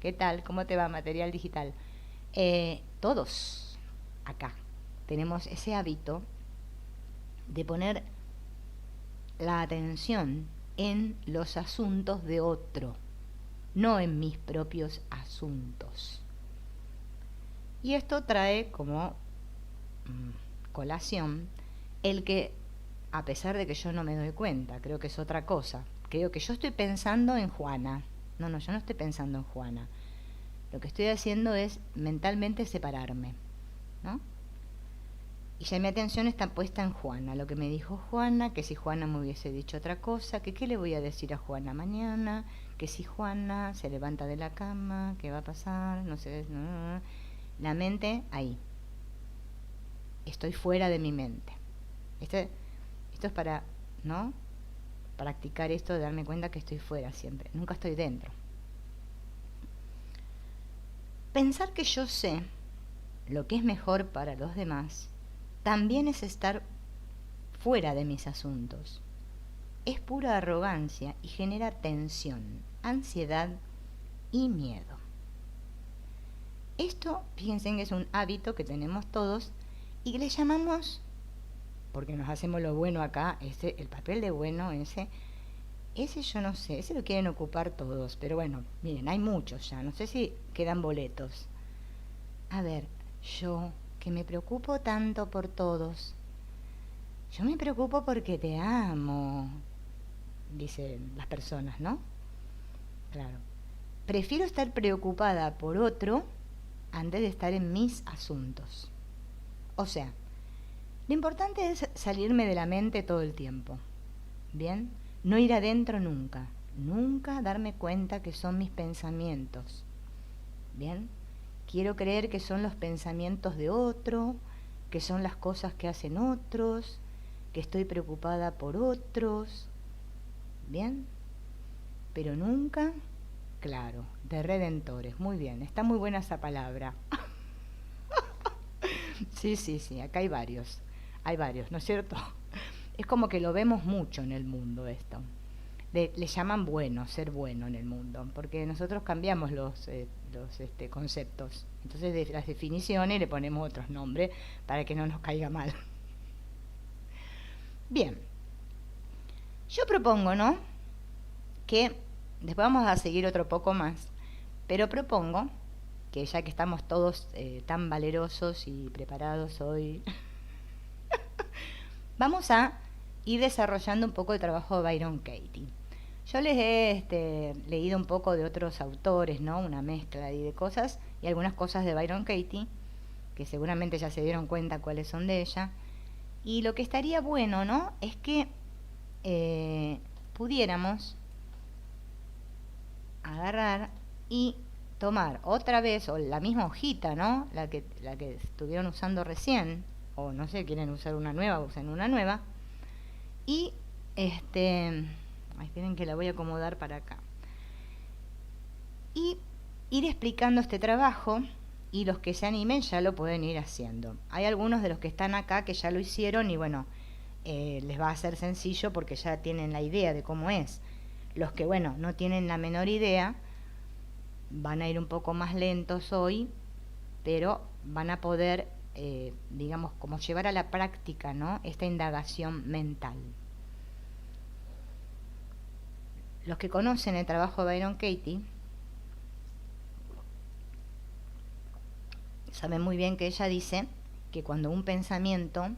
¿qué tal? ¿Cómo te va, Material Digital? Todos acá tenemos ese hábito de poner la atención en los asuntos de otro, no en mis propios asuntos. Y esto trae como colación el que, a pesar de que yo no me doy cuenta, creo que es otra cosa, creo que yo estoy pensando en Juana. No, yo no estoy pensando en Juana. Lo que estoy haciendo es mentalmente separarme, ¿no? Y ya mi atención está puesta en Juana, lo que me dijo Juana, que si Juana me hubiese dicho otra cosa, que qué le voy a decir a Juana mañana, que si Juana se levanta de la cama, qué va a pasar, no sé, no. La mente ahí. Estoy fuera de mi mente. Esto es para, ¿no?, practicar esto de darme cuenta que estoy fuera siempre, nunca estoy dentro. Pensar que yo sé lo que es mejor para los demás también es estar fuera de mis asuntos. Es pura arrogancia y genera tensión, ansiedad y miedo. Esto, fíjense que es un hábito que tenemos todos y que le llamamos, porque nos hacemos lo bueno acá, el papel de bueno, ese yo no sé, ese lo quieren ocupar todos, pero bueno, miren, hay muchos ya, no sé si quedan boletos. A ver, yo, que me preocupo tanto por todos, yo me preocupo porque te amo, dicen las personas, ¿no? Claro. Prefiero estar preocupada por otro antes de estar en mis asuntos. O sea, lo importante es salirme de la mente todo el tiempo, ¿bien? No ir adentro nunca, nunca darme cuenta que son mis pensamientos, ¿bien? Quiero creer que son los pensamientos de otro, que son las cosas que hacen otros, que estoy preocupada por otros, ¿bien? Pero nunca, claro, de redentores, muy bien, está muy buena esa palabra. Sí, acá hay varios, ¿no es cierto? Es como que lo vemos mucho en el mundo esto. Le llaman bueno, ser bueno en el mundo, porque nosotros cambiamos los conceptos. Entonces de las definiciones le ponemos otros nombres para que no nos caiga mal. Bien, yo propongo, ¿no?, que después vamos a seguir otro poco más, pero propongo que ya que estamos todos tan valerosos y preparados hoy, vamos a ir desarrollando un poco el trabajo de Byron Katie. Yo les he leído un poco de otros autores, ¿no? Una mezcla ahí de cosas y algunas cosas de Byron Katie, que seguramente ya se dieron cuenta cuáles son de ella. Y lo que estaría bueno, ¿no? Es que pudiéramos agarrar y tomar otra vez, o la misma hojita, ¿no? La que estuvieron usando recién, o no sé, quieren usar una nueva, usen una nueva. Y esperen que la voy a acomodar para acá. Y ir explicando este trabajo, y los que se animen ya lo pueden ir haciendo. Hay algunos de los que están acá que ya lo hicieron y bueno, les va a ser sencillo porque ya tienen la idea de cómo es. Los que, bueno, no tienen la menor idea, van a ir un poco más lentos hoy, pero van a poder, digamos, como llevar a la práctica, ¿no? Esta indagación mental. Los que conocen el trabajo de Byron Katie saben muy bien que ella dice que cuando un pensamiento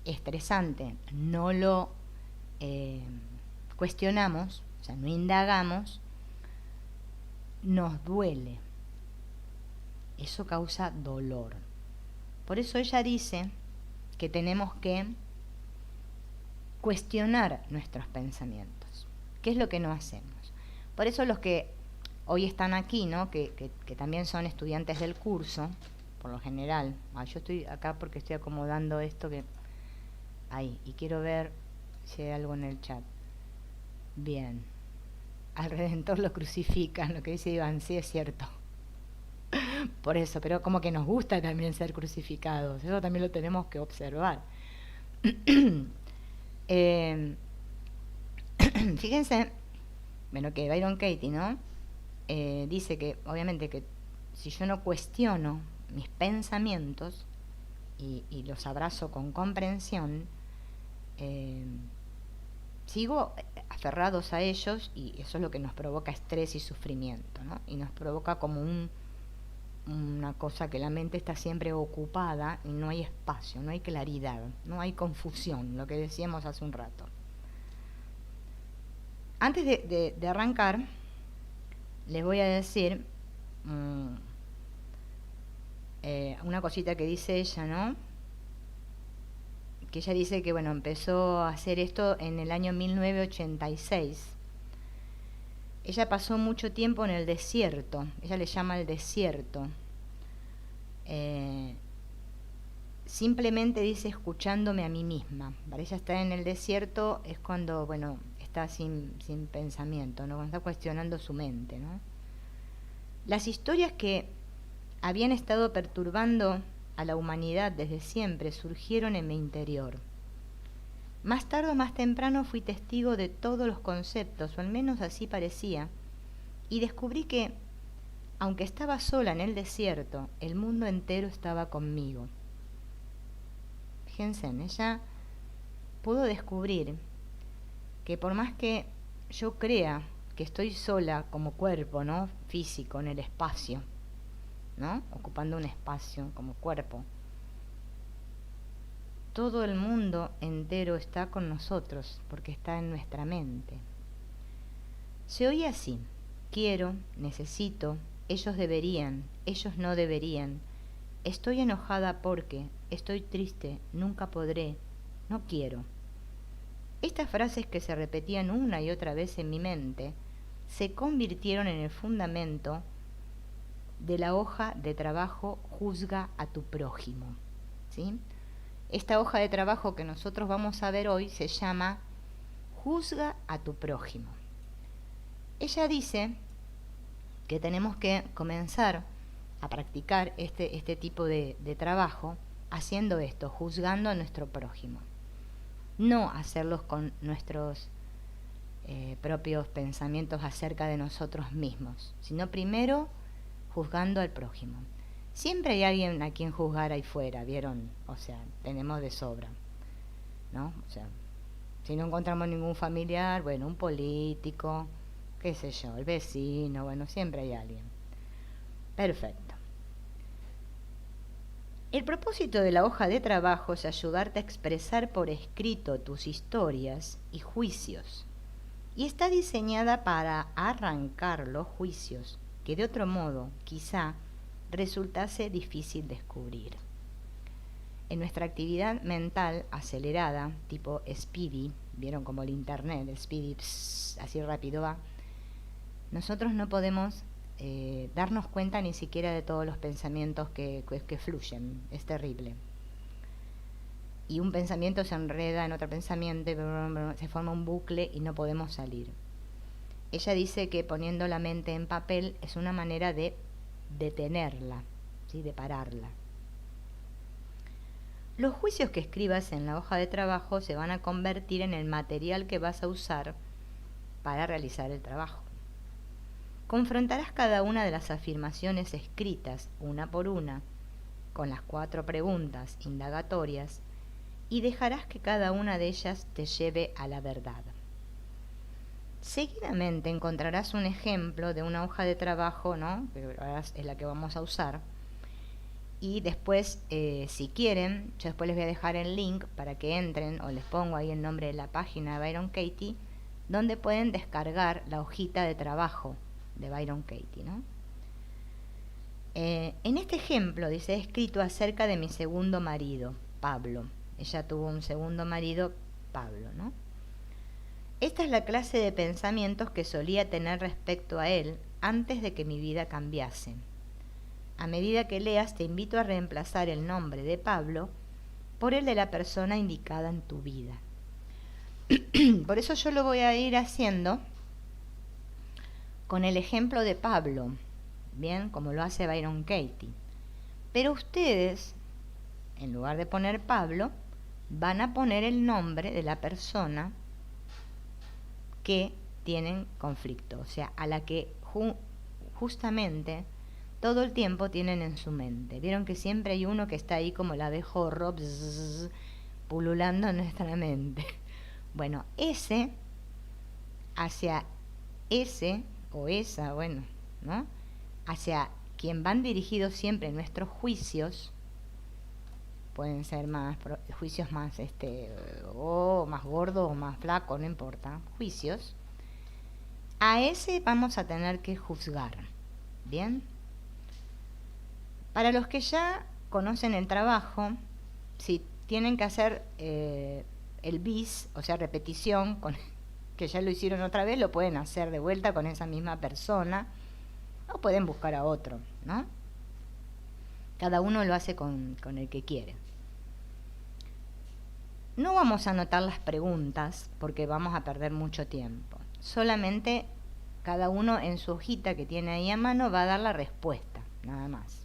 estresante no lo cuestionamos, o sea, no indagamos, nos duele. Eso causa dolor. Por eso ella dice que tenemos que cuestionar nuestros pensamientos. ¿Qué es lo que no hacemos? Por eso los que hoy están aquí, ¿no? que también son estudiantes del curso, por lo general. Yo estoy acá porque estoy acomodando esto que ahí, y quiero ver si hay algo en el chat. Bien. Al Redentor lo crucifican, lo que dice Iván, sí es cierto. Por eso, pero como que nos gusta también ser crucificados, eso también lo tenemos que observar. Fíjense, bueno, que Byron Katie, ¿no? Dice que, obviamente, que si yo no cuestiono mis pensamientos y los abrazo con comprensión, sigo aferrados a ellos y eso es lo que nos provoca estrés y sufrimiento, ¿no? Y nos provoca como una cosa que la mente está siempre ocupada y no hay espacio, no hay claridad, no hay confusión, lo que decíamos hace un rato. Antes de arrancar, les voy a decir una cosita que dice ella, ¿no? Que ella dice que, bueno, empezó a hacer esto en el año 1986. Ella pasó mucho tiempo en el desierto, ella le llama el desierto. Simplemente dice escuchándome a mí misma. Para ella estar en el desierto es cuando, bueno, está sin pensamiento, ¿no? Cuando está cuestionando su mente, ¿no? Las historias que habían estado perturbando a la humanidad desde siempre surgieron en mi interior. Más tarde o más temprano fui testigo de todos los conceptos, o al menos así parecía, y descubrí que, aunque estaba sola en el desierto, el mundo entero estaba conmigo. Fíjense, ella pudo descubrir que por más que yo crea que estoy sola como cuerpo, ¿no? Físico, en el espacio, ¿no? Ocupando un espacio como cuerpo, todo el mundo entero está con nosotros porque está en nuestra mente. Se oía así: quiero, necesito, ellos deberían, ellos no deberían, estoy enojada porque, estoy triste, nunca podré, no quiero. Estas frases que se repetían una y otra vez en mi mente se convirtieron en el fundamento de la hoja de trabajo Juzga a tu prójimo, ¿sí? Esta hoja de trabajo que nosotros vamos a ver hoy se llama Juzga a tu prójimo. Ella dice que tenemos que comenzar a practicar este tipo de trabajo haciendo esto, juzgando a nuestro prójimo. No hacerlos con nuestros propios pensamientos acerca de nosotros mismos, sino primero juzgando al prójimo. Siempre hay alguien a quien juzgar ahí fuera, ¿vieron? O sea, tenemos de sobra, ¿no? O sea, si no encontramos ningún familiar, bueno, un político, qué sé yo, el vecino, bueno, siempre hay alguien. Perfecto. El propósito de la hoja de trabajo es ayudarte a expresar por escrito tus historias y juicios, y está diseñada para arrancar los juicios que de otro modo quizá resultase difícil descubrir. En nuestra actividad mental acelerada, tipo speedy, vieron como el internet, speedy, así rápido va, nosotros no podemos darnos cuenta ni siquiera de todos los pensamientos que fluyen. Es terrible. Y un pensamiento se enreda en otro pensamiento, se forma un bucle y no podemos salir. Ella dice que poniendo la mente en papel es una manera de detenerla, ¿sí? De pararla. Los juicios que escribas en la hoja de trabajo se van a convertir en el material que vas a usar para realizar el trabajo. Confrontarás cada una de las afirmaciones escritas, una por una, con las 4 preguntas indagatorias y dejarás que cada una de ellas te lleve a la verdad. Seguidamente encontrarás un ejemplo de una hoja de trabajo, ¿no? Que ahora es la que vamos a usar. Y después, si quieren, yo después les voy a dejar el link para que entren, o les pongo ahí el nombre de la página de Byron Katie, donde pueden descargar la hojita de trabajo de Byron Katie, ¿no? En este ejemplo dice, he escrito acerca de mi segundo marido, Pablo. Ella tuvo un segundo marido, Pablo, ¿no? Esta es la clase de pensamientos que solía tener respecto a él antes de que mi vida cambiase. A medida que leas, te invito a reemplazar el nombre de Pablo por el de la persona indicada en tu vida. Por eso yo lo voy a ir haciendo con el ejemplo de Pablo, bien, como lo hace Byron Katie. Pero ustedes, en lugar de poner Pablo, van a poner el nombre de la persona que tienen conflicto, o sea, a la que justamente todo el tiempo tienen en su mente. Vieron que siempre hay uno que está ahí como el abejorro, pululando en nuestra mente. Bueno, hacia ese o esa, bueno, ¿no? Hacia quien van dirigidos siempre nuestros juicios, pueden ser juicios más o más gordos o más flacos, no importa, juicios. A ese vamos a tener que juzgar, ¿bien? Para los que ya conocen el trabajo, si tienen que hacer el bis, o sea, repetición, que ya lo hicieron otra vez, lo pueden hacer de vuelta con esa misma persona, o pueden buscar a otro, ¿no? Cada uno lo hace con el que quiere. No vamos a anotar las preguntas porque vamos a perder mucho tiempo. Solamente cada uno en su hojita que tiene ahí a mano va a dar la respuesta, nada más.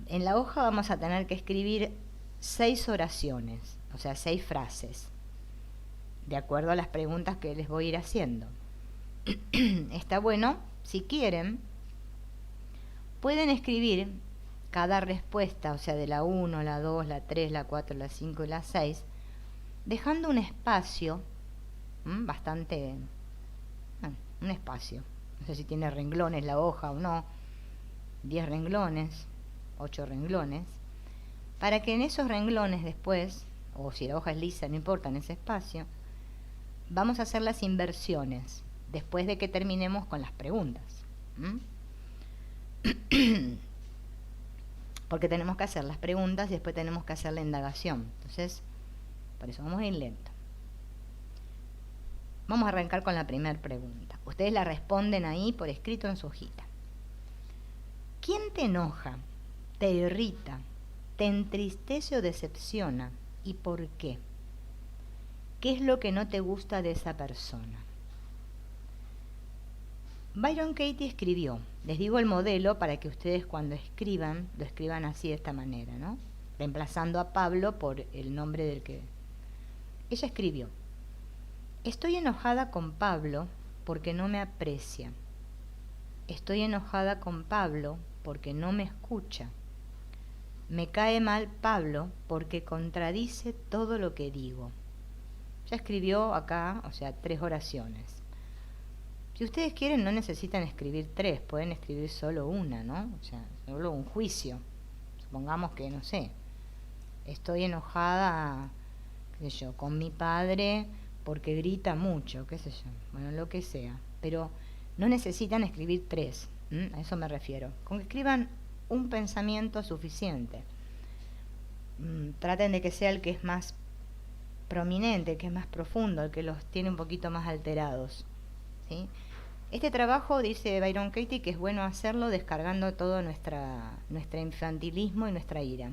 En la hoja vamos a tener que escribir 6 oraciones, o sea, 6 frases, de acuerdo a las preguntas que les voy a ir haciendo. Está bueno, si quieren, pueden escribir cada respuesta, o sea, de la 1, la 2, la 3, la 4, la 5 y la 6, dejando un espacio, bastante, un espacio, no sé si tiene renglones la hoja o no, 10 renglones, 8 renglones, para que en esos renglones después, o si la hoja es lisa, no importa, en ese espacio, vamos a hacer las inversiones después de que terminemos con las preguntas. Porque tenemos que hacer las preguntas y después tenemos que hacer la indagación. Entonces, por eso vamos a ir lento. Vamos a arrancar con la primera pregunta. Ustedes la responden ahí por escrito en su hojita. ¿Quién te enoja, te irrita, te entristece o decepciona? ¿Y por qué? ¿Qué es lo que no te gusta de esa persona? Byron Katie escribió, les digo el modelo para que ustedes cuando escriban, lo escriban así de esta manera, ¿no? Reemplazando a Pablo por el nombre del que... Ella escribió, estoy enojada con Pablo porque no me aprecia. Estoy enojada con Pablo porque no me escucha. Me cae mal Pablo porque contradice todo lo que digo. Ya escribió acá, o sea, 3 oraciones. Si ustedes quieren, no necesitan escribir 3, pueden escribir solo una, ¿no? O sea, solo un juicio. Supongamos que, no sé, estoy enojada, qué sé yo, con mi padre porque grita mucho, qué sé yo, bueno, lo que sea. Pero no necesitan escribir tres, a eso me refiero. Con que escriban un pensamiento suficiente. Traten de que sea el que es más prominente, el que es más profundo, el que los tiene un poquito más alterados, ¿sí? Este trabajo, dice Byron Katie, que es bueno hacerlo descargando todo nuestro infantilismo y nuestra ira.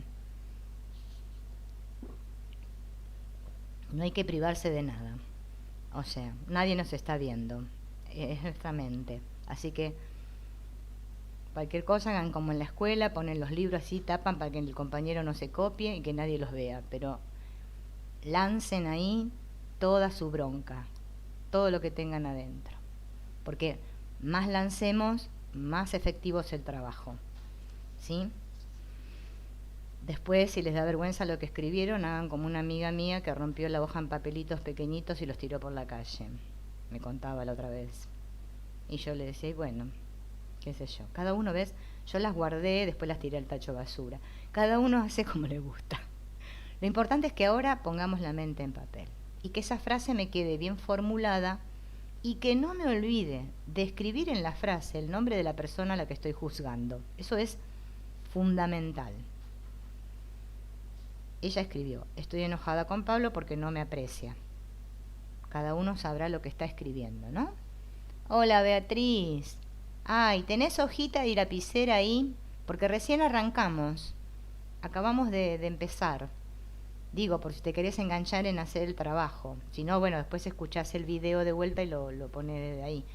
No hay que privarse de nada. O sea, nadie nos está viendo. Es nuestra mente. Así que cualquier cosa hagan como en la escuela, ponen los libros así, tapan para que el compañero no se copie y que nadie los vea. Pero lancen ahí toda su bronca, todo lo que tengan adentro. Porque más lancemos, más efectivo es el trabajo. ¿Sí? Después, si les da vergüenza lo que escribieron, hagan como una amiga mía que rompió la hoja en papelitos pequeñitos y los tiró por la calle. Me contaba la otra vez. Y yo le decía, y bueno, qué sé yo. Cada uno, ¿ves? Yo las guardé, después las tiré al tacho de basura. Cada uno hace como le gusta. Lo importante es que ahora pongamos la mente en papel. Y que esa frase me quede bien formulada y que no me olvide de escribir en la frase el nombre de la persona a la que estoy juzgando. Eso es fundamental. Ella escribió, estoy enojada con Pablo porque no me aprecia. Cada uno sabrá lo que está escribiendo, ¿no? Hola, Beatriz. Ay, ¿tenés hojita y lapicera ahí? Porque recién arrancamos. Acabamos de empezar. Digo, por si te querés enganchar en hacer el trabajo. Si no, bueno, después escuchás el video de vuelta y lo ponés desde ahí.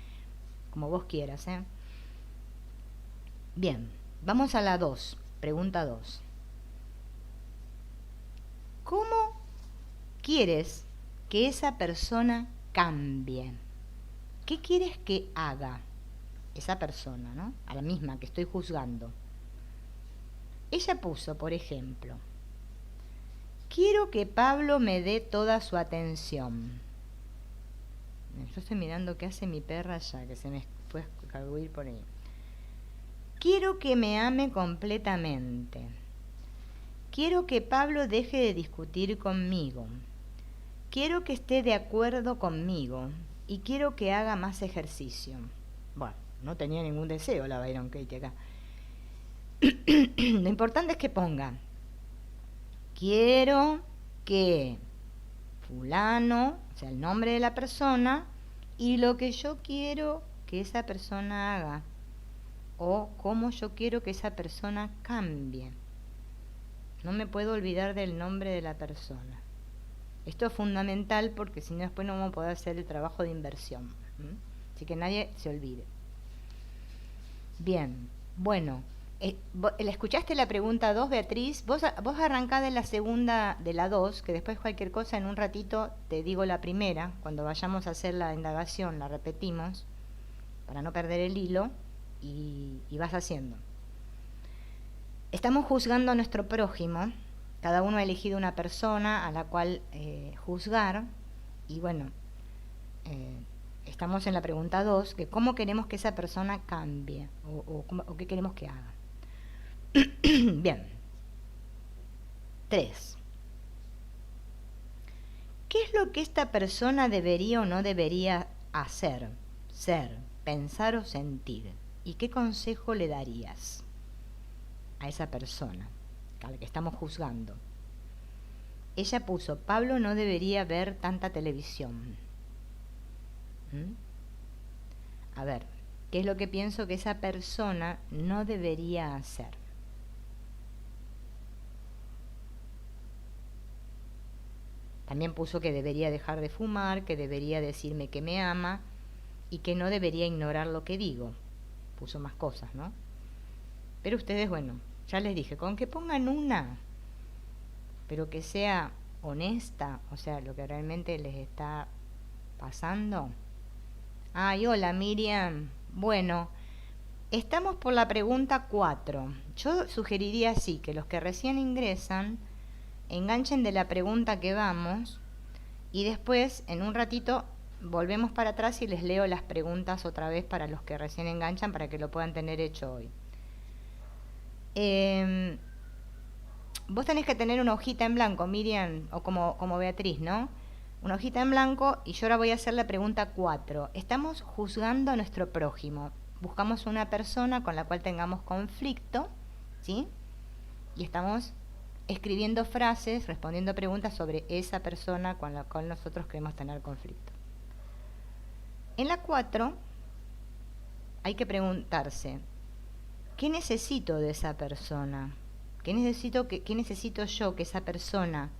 Como vos quieras, ¿eh? Bien, vamos a la 2. Pregunta 2. ¿Cómo quieres que esa persona cambie? ¿Qué quieres que haga esa persona, ¿no? A la misma que estoy juzgando. Ella puso, por ejemplo, quiero que Pablo me dé toda su atención. Yo estoy mirando qué hace mi perra ya, que se me fue a escabullir por ahí. Quiero que me ame completamente. Quiero que Pablo deje de discutir conmigo. Quiero que esté de acuerdo conmigo. Y quiero que haga más ejercicio. Bueno, no tenía ningún deseo la Byron Katie acá. Lo importante es que ponga, quiero que fulano, o sea, el nombre de la persona, y lo que yo quiero que esa persona haga, o cómo yo quiero que esa persona cambie. No me puedo olvidar del nombre de la persona. Esto es fundamental porque si no después no vamos a poder hacer el trabajo de inversión. Así que nadie se olvide. Bien, bueno, ¿le escuchaste la pregunta 2, Beatriz? Vos arrancá de la segunda, de la 2, que después cualquier cosa en un ratito te digo la primera, cuando vayamos a hacer la indagación la repetimos, para no perder el hilo, y vas haciendo. Estamos juzgando a nuestro prójimo, cada uno ha elegido una persona a la cual juzgar, y bueno, estamos en la pregunta 2, que cómo queremos que esa persona cambie, o qué queremos que haga. Bien. 3. ¿Qué es lo que esta persona debería o no debería hacer, ser, pensar o sentir? ¿Y qué consejo le darías a esa persona, a la que estamos juzgando? Ella puso, Pablo no debería ver tanta televisión. A ver, ¿qué es lo que pienso que esa persona no debería hacer? También puso que debería dejar de fumar, que debería decirme que me ama y que no debería ignorar lo que digo. Puso más cosas, ¿no? Pero ustedes, bueno, ya les dije, con que pongan una, pero que sea honesta, o sea, lo que realmente les está pasando. Ay, hola Miriam. Bueno, estamos por la pregunta 4. Yo sugeriría así, que los que recién ingresan enganchen de la pregunta que vamos y después, en un ratito, volvemos para atrás y les leo las preguntas otra vez para los que recién enganchan para que lo puedan tener hecho hoy. vos tenés que tener una hojita en blanco, Miriam, o como Beatriz, ¿no? Una hojita en blanco y yo ahora voy a hacer la pregunta 4. Estamos juzgando a nuestro prójimo. Buscamos una persona con la cual tengamos conflicto, ¿sí? Y estamos escribiendo frases, respondiendo preguntas sobre esa persona con la cual nosotros queremos tener conflicto. En la 4 hay que preguntarse, ¿qué necesito de esa persona? ¿Qué necesito yo que esa persona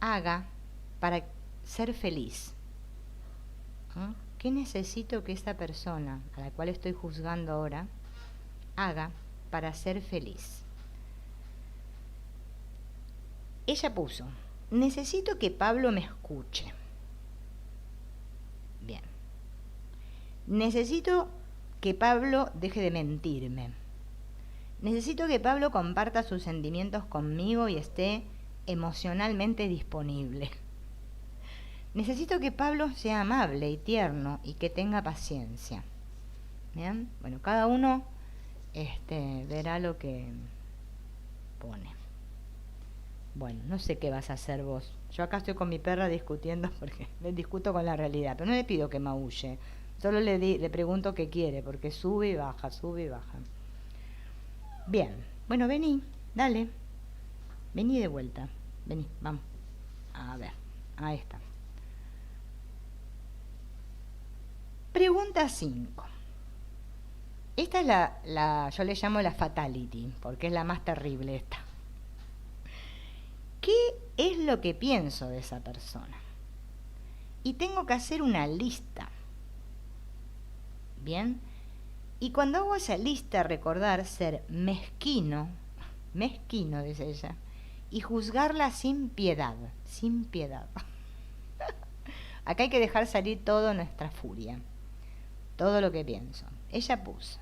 haga para ser feliz? ¿Ah? ¿Qué necesito que esa persona, a la cual estoy juzgando ahora, haga para ser feliz? Ella puso, necesito que Pablo me escuche. Bien. Necesito que Pablo deje de mentirme. Necesito que Pablo comparta sus sentimientos conmigo y esté emocionalmente disponible. Necesito que Pablo sea amable y tierno y que tenga paciencia. ¿Bien? Bueno, cada uno verá lo que pone. Bueno, no sé qué vas a hacer vos. Yo acá estoy con mi perra discutiendo porque le discuto con la realidad, pero no le pido que maulle. Solo le pregunto qué quiere, porque sube y baja, sube y baja. Bien, bueno, vení, dale. Vení de vuelta. Vení, vamos. A ver, ahí está. Pregunta 5. Esta es yo le llamo la fatality, porque es la más terrible esta. ¿Qué es lo que pienso de esa persona? Y tengo que hacer una lista. Bien. Y cuando hago esa lista, recordar ser mezquino, dice ella, y juzgarla sin piedad, sin piedad. Acá hay que dejar salir toda nuestra furia, todo lo que pienso. Ella puso,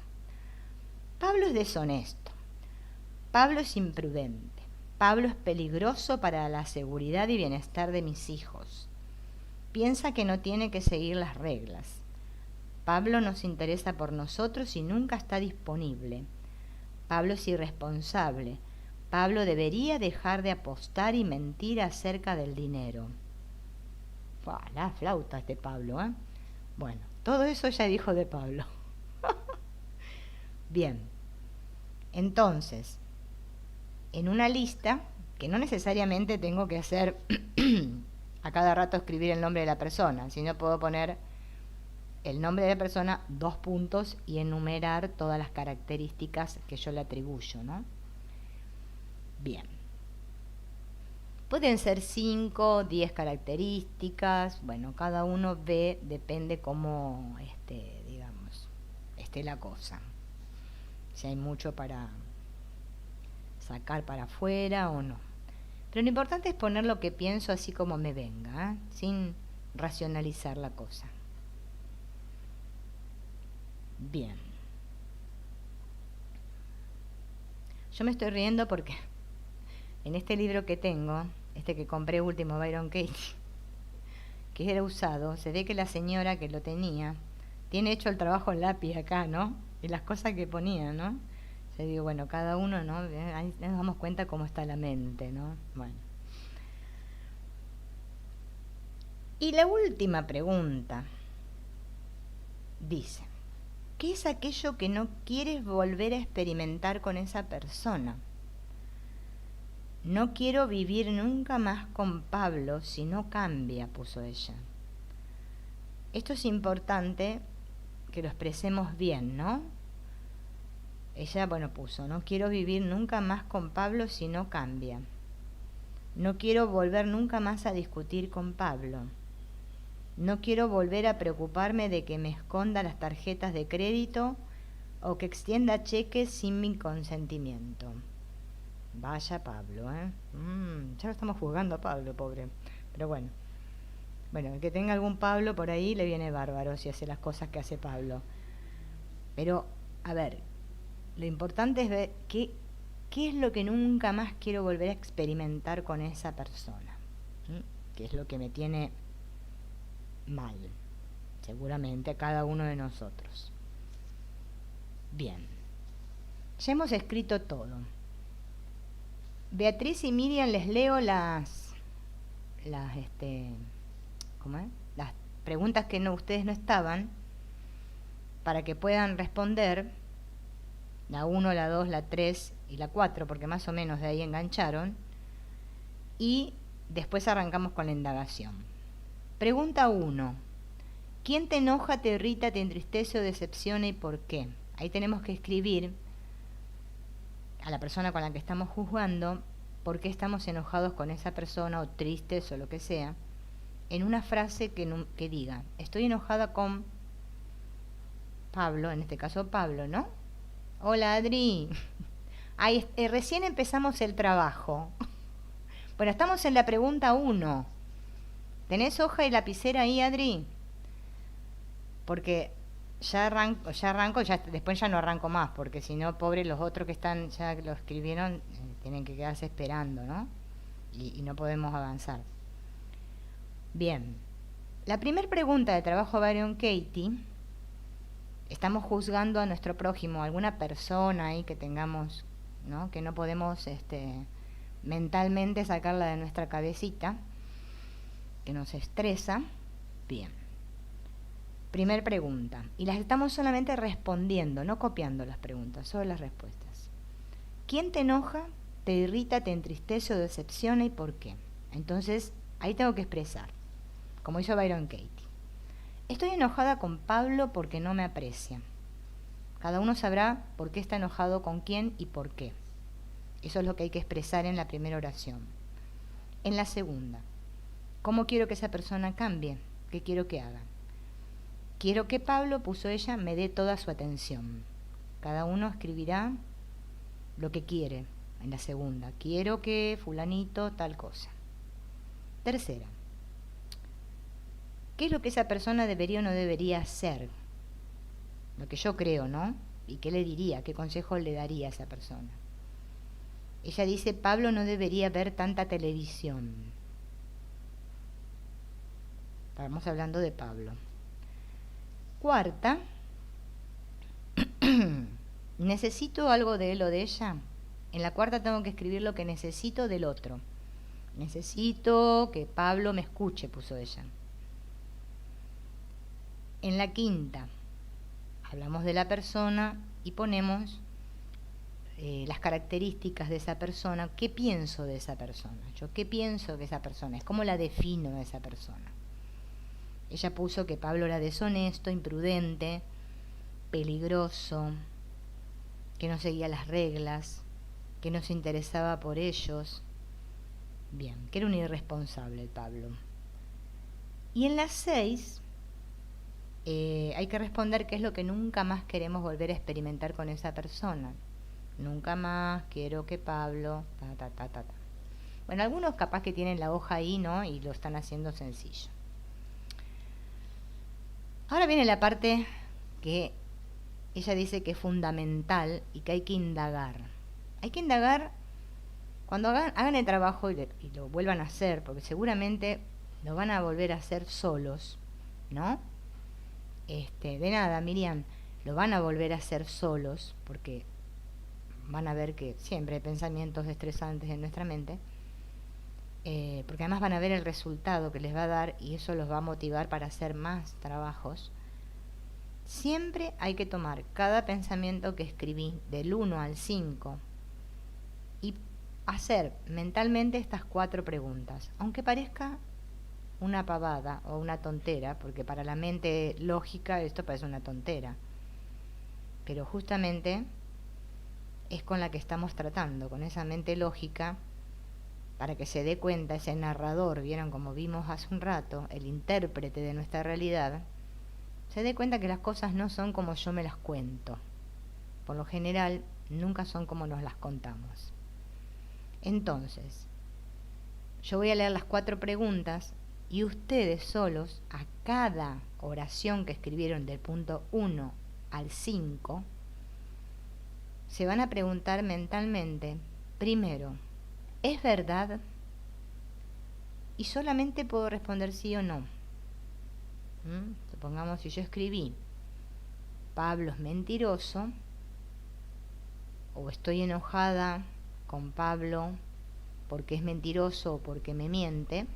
Pablo es deshonesto, Pablo es imprudente, Pablo es peligroso para la seguridad y bienestar de mis hijos. Piensa que no tiene que seguir las reglas. Pablo no se interesa por nosotros y nunca está disponible. Pablo es irresponsable. Pablo debería dejar de apostar y mentir acerca del dinero. La flauta este Pablo, ¿eh? Bueno, todo eso ya dijo de Pablo. Bien, entonces, en una lista, que no necesariamente tengo que hacer a cada rato escribir el nombre de la persona, sino puedo poner el nombre de la persona, 2 puntos y enumerar todas las características que yo le atribuyo, ¿no? Bien. Pueden ser 5, 10 características, bueno, cada uno ve, depende cómo, digamos, esté la cosa. Si hay mucho para sacar para afuera o no. Pero lo importante es poner lo que pienso así como me venga, ¿eh? Sin racionalizar la cosa. Bien. Yo me estoy riendo porque en este libro que tengo, que compré último, Byron Katie, que era usado, se ve que la señora que lo tenía tiene hecho el trabajo en lápiz acá, ¿no? Y las cosas que ponía, ¿no? Yo digo, bueno, cada uno, ¿no? Ahí nos damos cuenta cómo está la mente, ¿no? Bueno. Y la última pregunta dice, ¿qué es aquello que no quieres volver a experimentar con esa persona? No quiero vivir nunca más con Pablo si no cambia, puso ella. Esto es importante que lo expresemos bien, ¿no? Ella, bueno, puso, no quiero vivir nunca más con Pablo si no cambia. No quiero volver nunca más a discutir con Pablo. No quiero volver a preocuparme de que me esconda las tarjetas de crédito o que extienda cheques sin mi consentimiento. Vaya Pablo, ¿eh? Ya lo estamos juzgando a Pablo, pobre. Pero bueno. Bueno, el que tenga algún Pablo por ahí le viene bárbaro si hace las cosas que hace Pablo. Pero, a ver, lo importante es ver qué es lo que nunca más quiero volver a experimentar con esa persona. ¿Qué es lo que me tiene mal? Seguramente a cada uno de nosotros. Bien. Ya hemos escrito todo. Beatriz y Miriam, les leo ¿cómo es? Las preguntas que ustedes no estaban, para que puedan responder la 1, la 2, la 3 y la 4, porque más o menos de ahí engancharon, y después arrancamos con la indagación. Pregunta 1. ¿Quién te enoja, te irrita, te entristece o decepciona y por qué? Ahí tenemos que escribir a la persona con la que estamos juzgando por qué estamos enojados con esa persona o tristes o lo que sea, en una frase que diga, estoy enojada con Pablo, en este caso Pablo, ¿no? Hola Adri. Ahí, recién empezamos el trabajo. Bueno, estamos en la pregunta 1. ¿Tenés hoja y lapicera ahí, Adri? Porque después ya no arranco más, porque si no, pobres los otros que están, ya lo escribieron, tienen que quedarse esperando, ¿no? Y no podemos avanzar. Bien, la primera pregunta de trabajo Byron Katie, estamos juzgando a nuestro prójimo, alguna persona ahí que tengamos, ¿no? Que no podemos mentalmente sacarla de nuestra cabecita, que nos estresa. Bien. Primer pregunta. Y las estamos solamente respondiendo, no copiando las preguntas, solo las respuestas. ¿Quién te enoja, te irrita, te entristece o decepciona y por qué? Entonces, ahí tengo que expresar, como hizo Byron Katie. Estoy enojada con Pablo porque no me aprecia. Cada uno sabrá por qué está enojado con quién y por qué. Eso es lo que hay que expresar en la primera oración. En la segunda, ¿cómo quiero que esa persona cambie? ¿Qué quiero que haga? Quiero que Pablo, puso ella, me dé toda su atención. Cada uno escribirá lo que quiere en la segunda. Quiero que fulanito tal cosa. Tercera, ¿qué es lo que esa persona debería o no debería hacer? Lo que yo creo, ¿no? ¿Y qué le diría? ¿Qué consejo le daría a esa persona? Ella dice, Pablo no debería ver tanta televisión. Estamos hablando de Pablo. Cuarta, ¿necesito algo de él o de ella? En la cuarta tengo que escribir lo que necesito del otro. Necesito que Pablo me escuche, puso ella. En la quinta, hablamos de la persona y ponemos las características de esa persona. ¿Qué pienso de esa persona? ¿Yo qué pienso de esa persona? Es cómo la defino de esa persona. Ella puso que Pablo era deshonesto, imprudente, peligroso, que no seguía las reglas, que no se interesaba por ellos. Bien, que era un irresponsable el Pablo. Y en las 6 hay que responder qué es lo que nunca más queremos volver a experimentar con esa persona. Nunca más quiero que Pablo... Bueno, algunos capaz que tienen la hoja ahí, ¿no? Y lo están haciendo sencillo. Ahora viene la parte que ella dice que es fundamental y que hay que indagar. Hay que indagar cuando hagan el trabajo y lo vuelvan a hacer, porque seguramente lo van a volver a hacer solos, ¿no? De nada, Miriam, lo van a volver a hacer solos, porque van a ver que siempre hay pensamientos estresantes en nuestra mente, porque además van a ver el resultado que les va a dar y eso los va a motivar para hacer más trabajos. Siempre hay que tomar cada pensamiento que escribí del 1 al 5 y hacer mentalmente estas 4 preguntas, aunque parezca una pavada o una tontera, porque para la mente lógica esto parece una tontera, pero justamente es con la que estamos tratando, con esa mente lógica, para que se dé cuenta ese narrador, vieron como vimos hace un rato, el intérprete de nuestra realidad, se dé cuenta que las cosas no son como yo me las cuento. Por lo general, nunca son como nos las contamos. Entonces, yo voy a leer las 4 preguntas y ustedes solos, a cada oración que escribieron del punto 1 al 5, se van a preguntar mentalmente, primero, ¿es verdad? Y solamente puedo responder sí o no. Supongamos si yo escribí, Pablo es mentiroso, o estoy enojada con Pablo porque es mentiroso o porque me miente,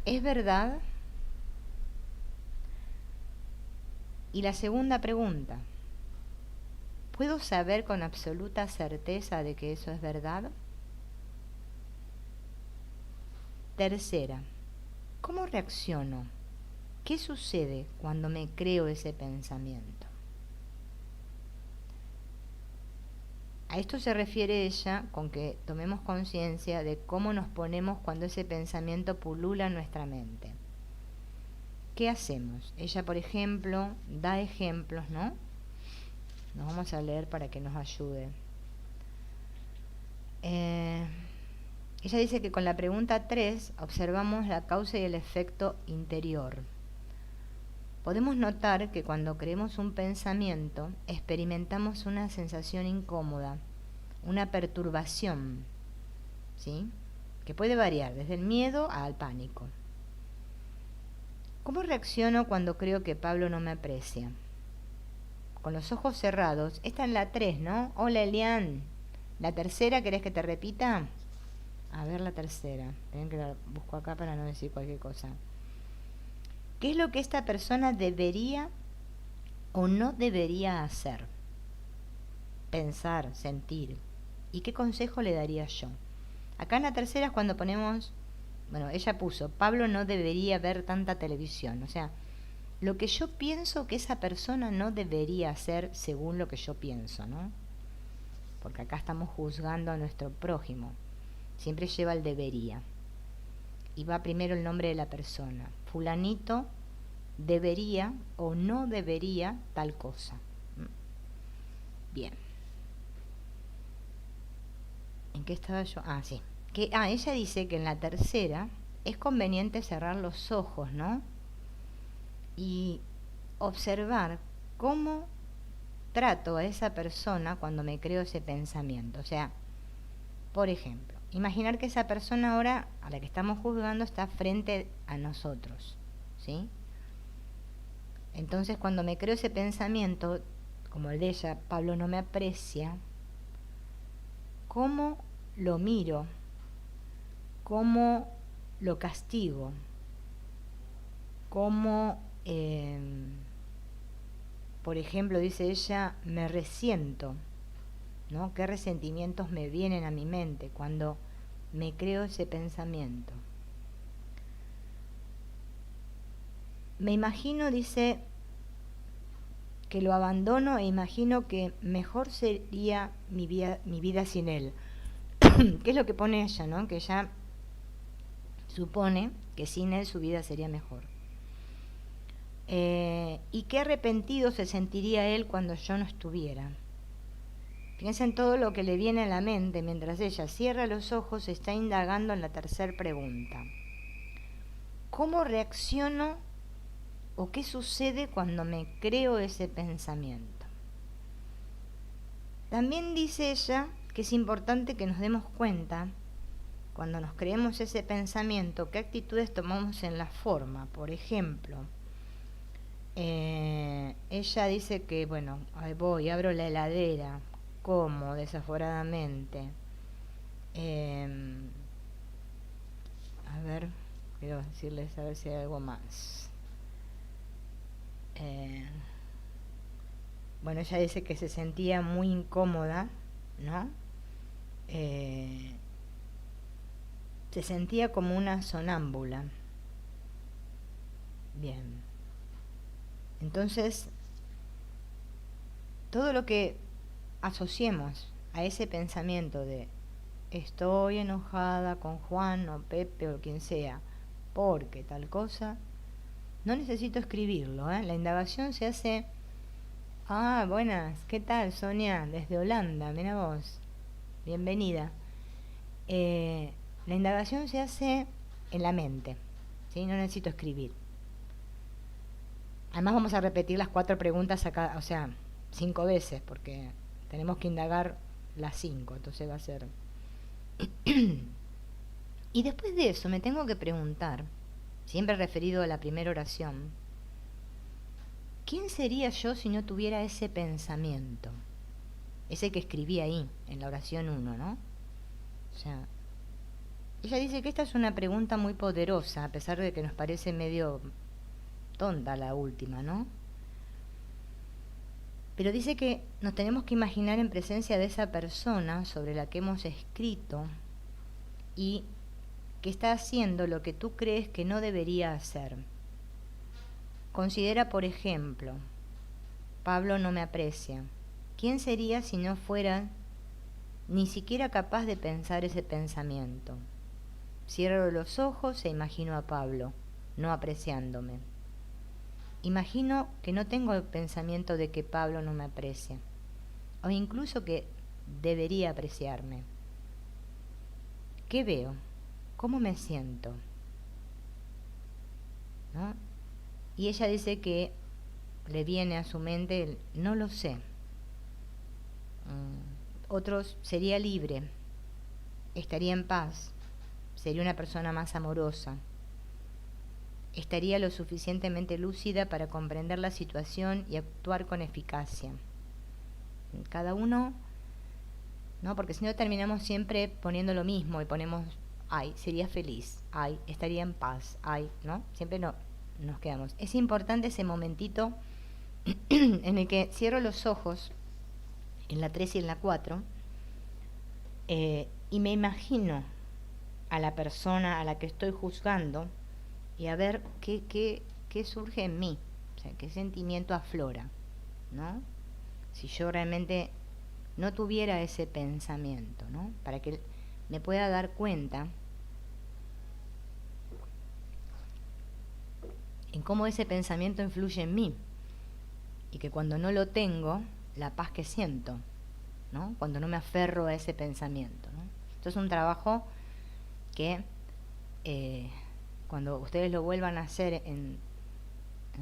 ¿es verdad? Y la segunda pregunta, ¿puedo saber con absoluta certeza de que eso es verdad? Tercera, ¿cómo reacciono? ¿Qué sucede cuando me creo ese pensamiento? A esto se refiere ella con que tomemos conciencia de cómo nos ponemos cuando ese pensamiento pulula en nuestra mente. ¿Qué hacemos? Ella, por ejemplo, da ejemplos, ¿no? Nos vamos a leer para que nos ayude. Ella dice que con la pregunta 3 observamos la causa y el efecto interior. Podemos notar que cuando creemos un pensamiento, experimentamos una sensación incómoda, una perturbación, ¿sí? Que puede variar desde el miedo al pánico. ¿Cómo reacciono cuando creo que Pablo no me aprecia? Con los ojos cerrados. Esta es la 3, ¿no? Hola, Elian. ¿La tercera querés que te repita? A ver la tercera. Ven que la busco acá para no decir cualquier cosa. ¿Qué es lo que esta persona debería o no debería hacer? Pensar, sentir. ¿Y qué consejo le daría yo? Acá en la tercera es cuando ponemos, bueno, ella puso, Pablo no debería ver tanta televisión. O sea, lo que yo pienso que esa persona no debería hacer según lo que yo pienso, ¿no? Porque acá estamos juzgando a nuestro prójimo. Siempre lleva el debería. Y va primero el nombre de la persona. Fulanito debería o no debería tal cosa. Bien. ¿En qué estaba yo? Ah, sí. Ella dice que en la tercera es conveniente cerrar los ojos, ¿no? Y observar cómo trato a esa persona cuando me creo ese pensamiento. O sea, por ejemplo, imaginar que esa persona ahora a la que estamos juzgando está frente a nosotros, ¿sí? Entonces cuando me creo ese pensamiento, como el de ella, Pablo no me aprecia, ¿cómo lo miro? ¿Cómo lo castigo? ¿Cómo, por ejemplo, dice ella, me resiento? ¿No? ¿Qué resentimientos me vienen a mi mente cuando me creo ese pensamiento? Me imagino, dice, que lo abandono e imagino que mejor sería mi vida sin él. ¿Qué es lo que pone ella, no? Que ella supone que sin él su vida sería mejor. ¿Y qué arrepentido se sentiría él cuando yo no estuviera? Piensa en todo lo que le viene a la mente mientras ella cierra los ojos, está indagando en la tercera pregunta. ¿Cómo reacciono o qué sucede cuando me creo ese pensamiento? También dice ella que es importante que nos demos cuenta, cuando nos creemos ese pensamiento, qué actitudes tomamos en la forma. Por ejemplo, ella dice que, bueno, ahí voy, abro la heladera, como desaforadamente. A ver, quiero decirles a ver si hay algo más. Bueno, ella dice que se sentía muy incómoda, ¿no? Se sentía como una sonámbula. Bien. Entonces, todo lo que asociemos a ese pensamiento de estoy enojada con Juan o Pepe o quien sea porque tal cosa, no necesito escribirlo, ¿eh? La indagación se hace. Buenas, ¿qué tal, Sonia? Desde Holanda, mira vos, bienvenida. La indagación se hace en la mente, ¿sí? No necesito escribir. Además vamos a repetir las 4 preguntas acá, o sea, 5 veces, porque tenemos que indagar las 5, entonces va a ser. Y después de eso me tengo que preguntar, siempre referido a la primera oración, ¿quién sería yo si no tuviera ese pensamiento? Ese que escribí ahí, en la oración 1, ¿no? O sea, Ella dice que esta es una pregunta muy poderosa, a pesar de que nos parece medio tonta la última, ¿no? Pero dice que nos tenemos que imaginar en presencia de esa persona sobre la que hemos escrito y que está haciendo lo que tú crees que no debería hacer. Considera, por ejemplo, Pablo no me aprecia. ¿Quién sería si no fuera ni siquiera capaz de pensar ese pensamiento? Cierro los ojos e imagino a Pablo, no apreciándome. Imagino que no tengo el pensamiento de que Pablo no me aprecia, o incluso que debería apreciarme. ¿Qué veo? ¿Cómo me siento? ¿No? Y ella dice que le viene a su mente el no lo sé. Otros, sería libre, estaría en paz, sería una persona más amorosa, estaría lo suficientemente lúcida para comprender la situación y actuar con eficacia. Cada uno, ¿no? Porque si no terminamos siempre poniendo lo mismo y ponemos, ay, sería feliz, ay, estaría en paz, ay, ¿no? Siempre no, nos quedamos. Es importante ese momentito en el que cierro los ojos, en la 3 y en la 4, y me imagino a la persona a la que estoy juzgando y a ver qué surge en mí, o sea, qué sentimiento aflora, ¿no? Si yo realmente no tuviera ese pensamiento, ¿no? Para que me pueda dar cuenta en cómo ese pensamiento influye en mí y que cuando no lo tengo, la paz que siento, ¿no? Cuando no me aferro a ese pensamiento, ¿no? Esto es un trabajo que cuando ustedes lo vuelvan a hacer en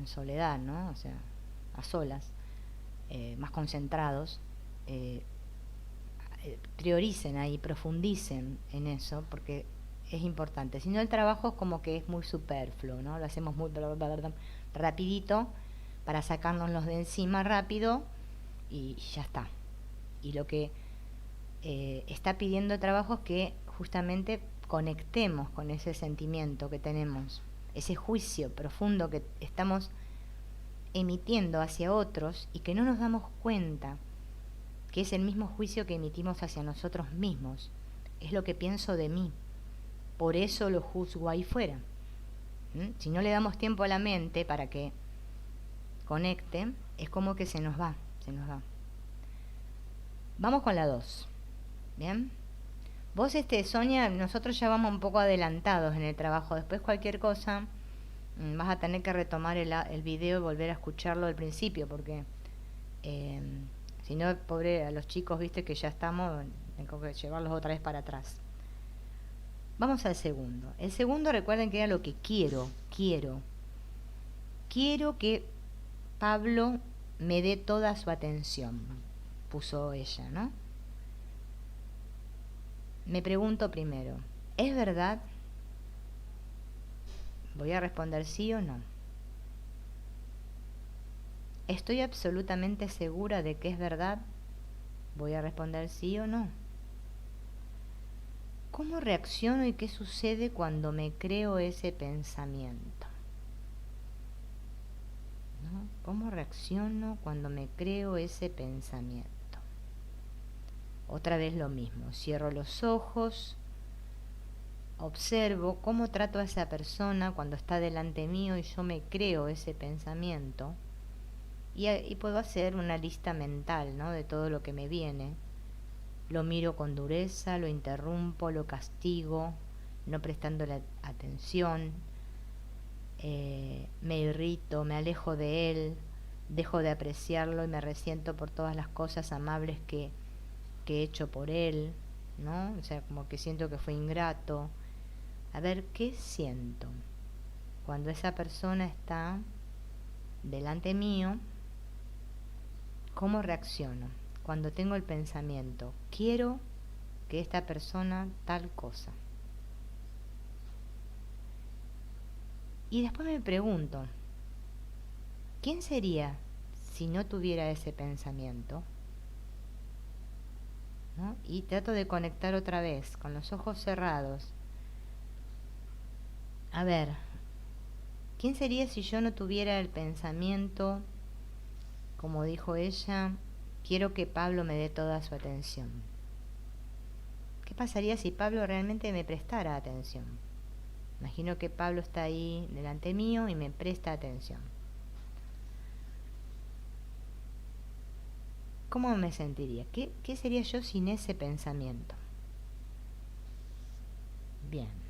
soledad, ¿no? O sea, a solas, más concentrados, prioricen ahí, profundicen en eso, porque es importante. Si no, el trabajo es como que es muy superfluo, ¿no? Lo hacemos muy rapidito para sacárnoslos de encima rápido y ya está. Y lo que está pidiendo trabajo es que justamente conectemos con ese sentimiento que tenemos, ese juicio profundo que estamos emitiendo hacia otros y que no nos damos cuenta que es el mismo juicio que emitimos hacia nosotros mismos. Es lo que pienso de mí, por eso lo juzgo ahí fuera. Si no le damos tiempo a la mente para que conecte, es como que se nos va. Vamos con la 2. ¿Bien? Vos, Sonia, nosotros ya vamos un poco adelantados en el trabajo. Después cualquier cosa vas a tener que retomar el video y volver a escucharlo al principio, porque si no, pobre a los chicos, viste que ya estamos, tengo que llevarlos otra vez para atrás. Vamos al segundo. El segundo, recuerden que era lo que quiero que Pablo me dé toda su atención, puso ella, ¿no? Me pregunto primero, ¿es verdad? Voy a responder sí o no. ¿Estoy absolutamente segura de que es verdad? Voy a responder sí o no. ¿Cómo reacciono y qué sucede cuando me creo ese pensamiento? ¿No? ¿Cómo reacciono cuando me creo ese pensamiento? Otra vez lo mismo, cierro los ojos, observo cómo trato a esa persona cuando está delante mío y yo me creo ese pensamiento y puedo hacer una lista mental, ¿no? De todo lo que me viene. Lo miro con dureza, lo interrumpo, lo castigo, no prestándole atención, me irrito, me alejo de él, dejo de apreciarlo y me resiento por todas las cosas amables que he hecho por él, ¿no? O sea, como que siento que fue ingrato. A ver, ¿qué siento cuando esa persona está delante mío? ¿Cómo reacciono? Cuando tengo el pensamiento, quiero que esta persona tal cosa. Y después me pregunto, ¿quién sería si no tuviera ese pensamiento? ¿No? Y trato de conectar otra vez, con los ojos cerrados, A ver, ¿quién sería si yo no tuviera el pensamiento, como dijo ella, quiero que Pablo me dé toda su atención? ¿Qué pasaría si Pablo realmente me prestara atención? Imagino que Pablo está ahí delante mío y me presta atención. ¿Cómo me sentiría? ¿Qué sería yo sin ese pensamiento? Bien.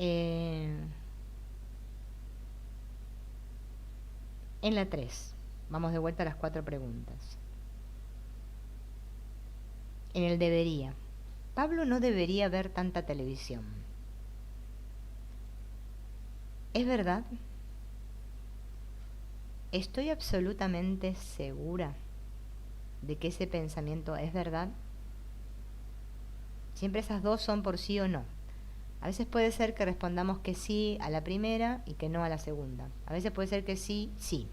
En la 3, vamos de vuelta a las 4 preguntas. En el debería. Pablo no debería ver tanta televisión. ¿Es verdad? ¿Estoy absolutamente segura de que ese pensamiento es verdad? Siempre esas dos son por sí o no. A veces puede ser que respondamos que sí a la primera y que no a la segunda. A veces puede ser que sí, sí.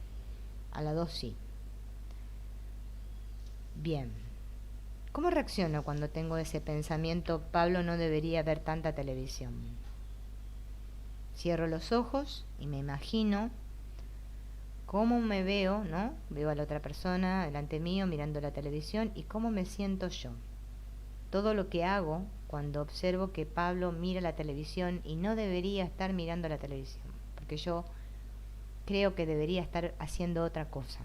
A la dos sí. Bien. ¿Cómo reacciono cuando tengo ese pensamiento, Pablo no debería ver tanta televisión? Cierro los ojos y me imagino cómo me veo, ¿no? Veo a la otra persona delante mío mirando la televisión y cómo me siento yo. Todo lo que hago cuando observo que Pablo mira la televisión y no debería estar mirando la televisión, porque yo creo que debería estar haciendo otra cosa,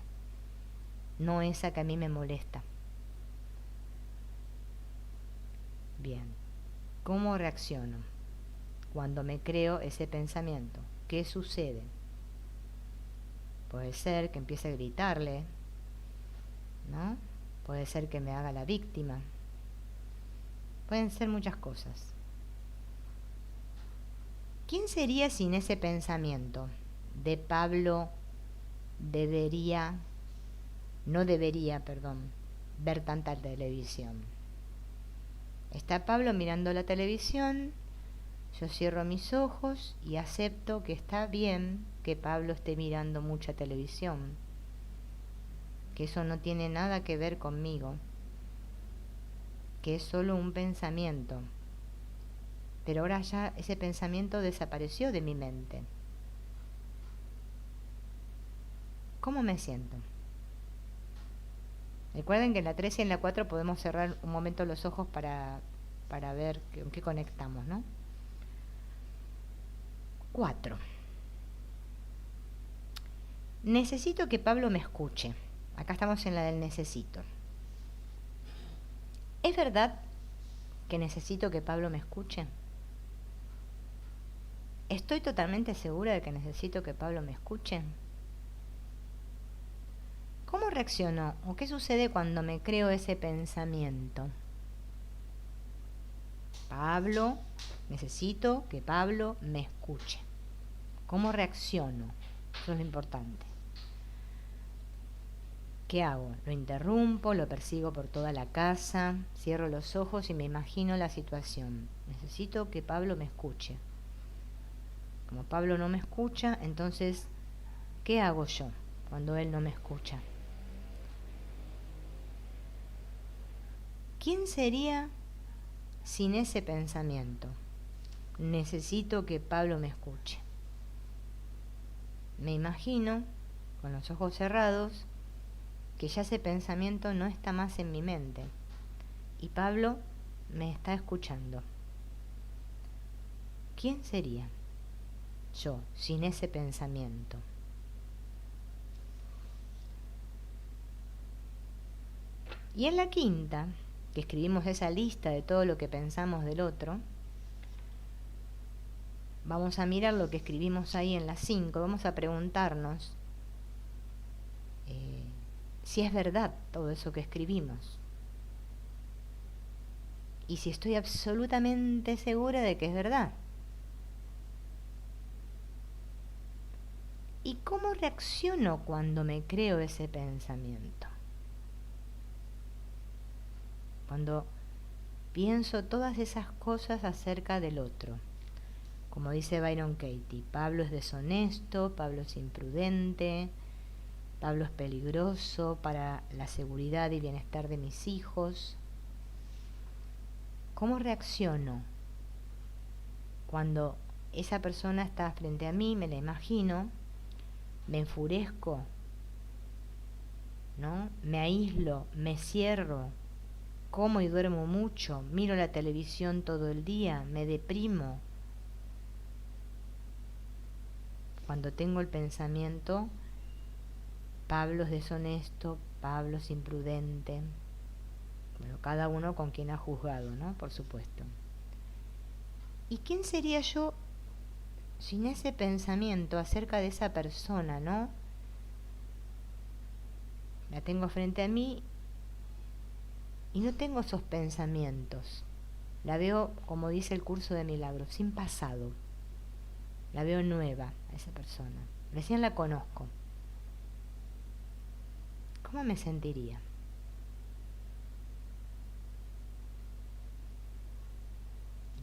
no esa que a mí me molesta. Bien, ¿cómo reacciono cuando me creo ese pensamiento? ¿Qué sucede? Puede ser que empiece a gritarle, ¿no? Puede ser que me haga la víctima. Pueden ser muchas cosas. ¿Quién sería sin ese pensamiento de Pablo no debería, ver tanta televisión? Está Pablo mirando la televisión, yo cierro mis ojos y acepto que está bien que Pablo esté mirando mucha televisión, que eso no tiene nada que ver conmigo, que es solo un pensamiento. Pero ahora ya ese pensamiento desapareció de mi mente. ¿Cómo me siento? Recuerden que en la 3 y en la 4 podemos cerrar un momento los ojos para ver con qué conectamos, ¿no? 4. Necesito que Pablo me escuche. Acá estamos en la del necesito. ¿Es verdad que necesito que Pablo me escuche? ¿Estoy totalmente segura de que necesito que Pablo me escuche? ¿Cómo reacciono o qué sucede cuando me creo ese pensamiento? Pablo, necesito que Pablo me escuche. ¿Cómo reacciono? Eso es lo importante. ¿Qué hago? Lo interrumpo, lo persigo por toda la casa, cierro los ojos y me imagino la situación. Necesito que Pablo me escuche. Como Pablo no me escucha, entonces, ¿qué hago yo cuando él no me escucha? ¿Quién sería sin ese pensamiento? Necesito que Pablo me escuche. Me imagino, con los ojos cerrados, que ya ese pensamiento no está más en mi mente y Pablo me está escuchando. ¿Quién sería yo sin ese pensamiento? Y en la 5, que escribimos esa lista de todo lo que pensamos del otro, vamos a mirar lo que escribimos ahí en la 5, vamos a preguntarnos si es verdad todo eso que escribimos. Y si estoy absolutamente segura de que es verdad. ¿Y cómo reacciono cuando me creo ese pensamiento? Cuando pienso todas esas cosas acerca del otro. Como dice Byron Katie, Pablo es deshonesto, Pablo es imprudente, Pablo es peligroso para la seguridad y bienestar de mis hijos. ¿Cómo reacciono cuando esa persona está frente a mí, me la imagino, me enfurezco, ¿no? Me aíslo, me cierro, como y duermo mucho, miro la televisión todo el día, me deprimo. Cuando tengo el pensamiento, Pablo es deshonesto, Pablo es imprudente. Bueno, cada uno con quien ha juzgado, ¿no? Por supuesto. ¿Y quién sería yo sin ese pensamiento acerca de esa persona, ¿no? La tengo frente a mí y no tengo esos pensamientos. La veo, como dice el curso de milagros, sin pasado. La veo nueva a esa persona. Recién la conozco. ¿Cómo me sentiría?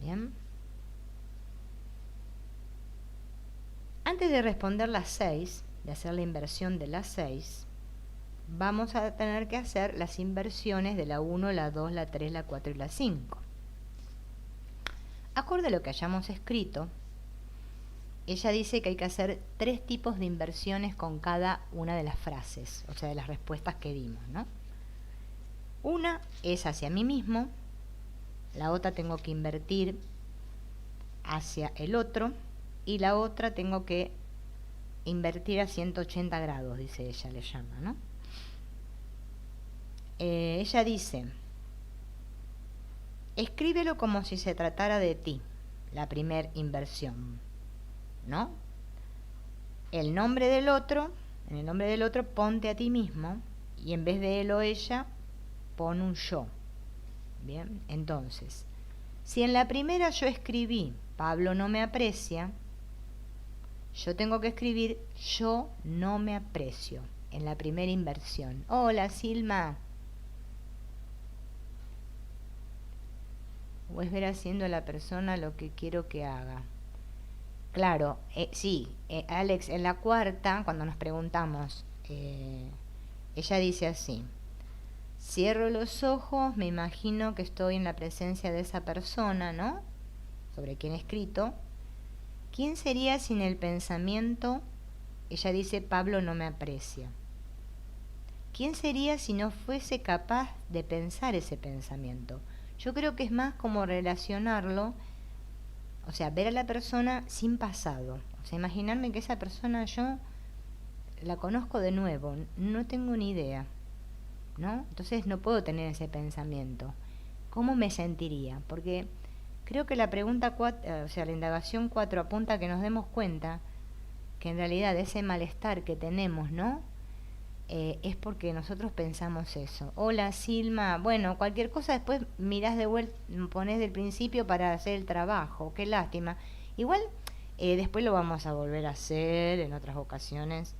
Bien. Antes de responder las 6, de hacer la inversión de las 6, vamos a tener que hacer las inversiones de la 1, la 2, la 3, la 4 y la 5. Acorde a lo que hayamos escrito, ella dice que hay que hacer 3 tipos de inversiones con cada una de las frases, o sea, de las respuestas que dimos, ¿no? Una es hacia mí mismo, la otra tengo que invertir hacia el otro y la otra tengo que invertir a 180 grados, dice ella, le llama, ¿no? Ella dice, escríbelo como si se tratara de ti, la primer inversión, ¿no? El nombre del otro, en el nombre del otro ponte a ti mismo y en vez de él o ella pon un yo. Bien, entonces, si en la primera yo escribí Pablo no me aprecia, yo tengo que escribir yo no me aprecio en la primera inversión. Hola, Silma. O es ver haciendo a la persona lo que quiero que haga. Claro, sí, Alex, en la cuarta, cuando nos preguntamos, ella dice así, cierro los ojos, me imagino que estoy en la presencia de esa persona, ¿no? Sobre quien he escrito. ¿Quién sería sin el pensamiento? Ella dice, Pablo no me aprecia. ¿Quién sería si no fuese capaz de pensar ese pensamiento? Yo creo que es más como relacionarlo, o sea, ver a la persona sin pasado. O sea, imaginarme que esa persona yo la conozco de nuevo, no tengo ni idea, ¿no? Entonces no puedo tener ese pensamiento. ¿Cómo me sentiría? Porque creo que la pregunta 4, o sea, la indagación 4 apunta a que nos demos cuenta que en realidad ese malestar que tenemos, ¿no? Es porque nosotros pensamos eso. Hola, Silma. Bueno, cualquier cosa después mirás de vuelta, ponés del principio para hacer el trabajo. Qué lástima. Igual después lo vamos a volver a hacer en otras ocasiones,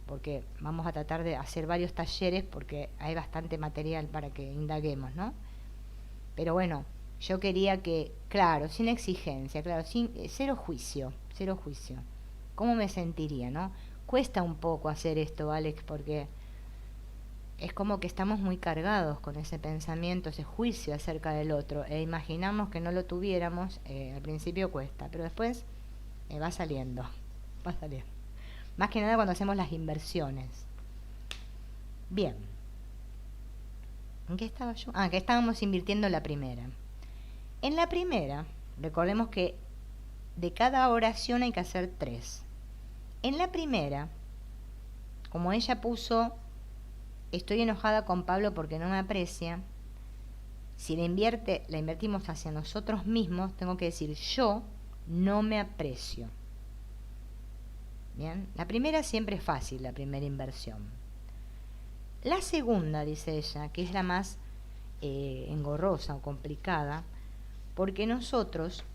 porque vamos a tratar de hacer varios talleres porque hay bastante material para que indaguemos, ¿no? Pero bueno, yo quería que, claro, sin exigencia, claro, sin cero juicio, cero juicio. ¿Cómo me sentiría, no? Cuesta un poco hacer esto, Alex, porque es como que estamos muy cargados con ese pensamiento, ese juicio acerca del otro, e imaginamos que no lo tuviéramos, al principio cuesta, pero después va saliendo, va saliendo. Más que nada cuando hacemos las inversiones. Bien. ¿En qué estaba yo? Que estábamos invirtiendo la primera. En la primera, recordemos que de cada oración hay que hacer 3. En la primera, como ella puso, estoy enojada con Pablo porque no me aprecia, si la invertimos hacia nosotros mismos, tengo que decir yo no me aprecio. Bien, la primera siempre es fácil, la primera inversión. La segunda, dice ella, que es la más engorrosa o complicada, porque nosotros,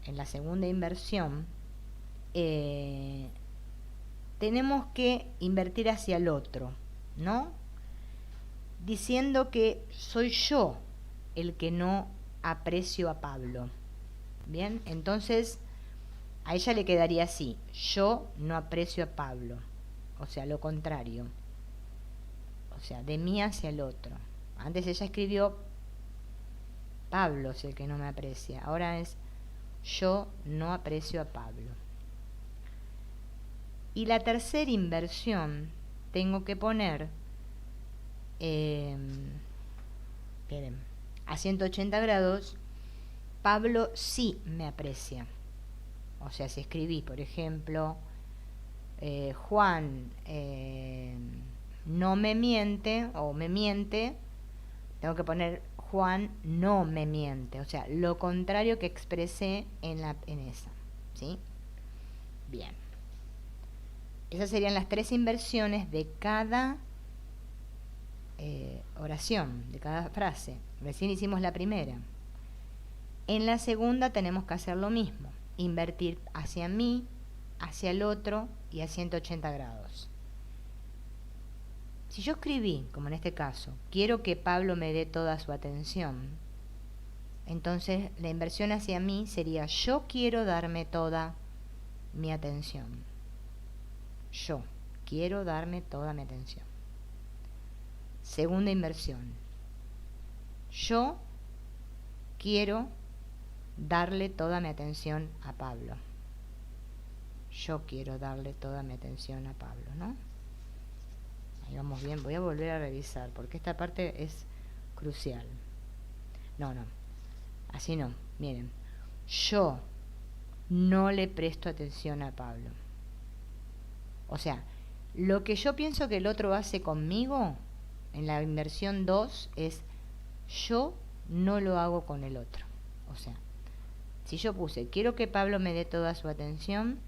en la segunda inversión, tenemos que invertir hacia el otro, ¿no? Diciendo que soy yo el que no aprecio a Pablo. Bien, entonces a ella le quedaría así, yo no aprecio a Pablo, o sea, lo contrario, o sea, de mí hacia el otro. Antes ella escribió Pablo es el que no me aprecia, ahora es Yo no aprecio a Pablo. Y la tercera inversión, tengo que poner esperen, a 180 grados, Pablo sí me aprecia. O sea, si escribí, por ejemplo, Juan no me miente o me miente, tengo que poner Juan no me miente. O sea, lo contrario que expresé en esa. ¿Sí? Bien. Esas serían las 3 inversiones de cada oración, de cada frase. Recién hicimos la primera. En la segunda tenemos que hacer lo mismo. Invertir hacia mí, hacia el otro y a 180 grados. Si yo escribí, como en este caso, quiero que Pablo me dé toda su atención, entonces la inversión hacia mí sería yo quiero darme toda mi atención. Yo quiero darme toda mi atención. Segunda inversión. Yo quiero darle toda mi atención a Pablo. Yo quiero darle toda mi atención a Pablo, ¿no? Ahí vamos bien. Voy a volver a revisar porque esta parte es crucial. No. Así no. Miren. Yo no le presto atención a Pablo. O sea, lo que yo pienso que el otro hace conmigo, en la inversión 2, es yo no lo hago con el otro. O sea, si yo puse, quiero que Pablo me dé toda su atención,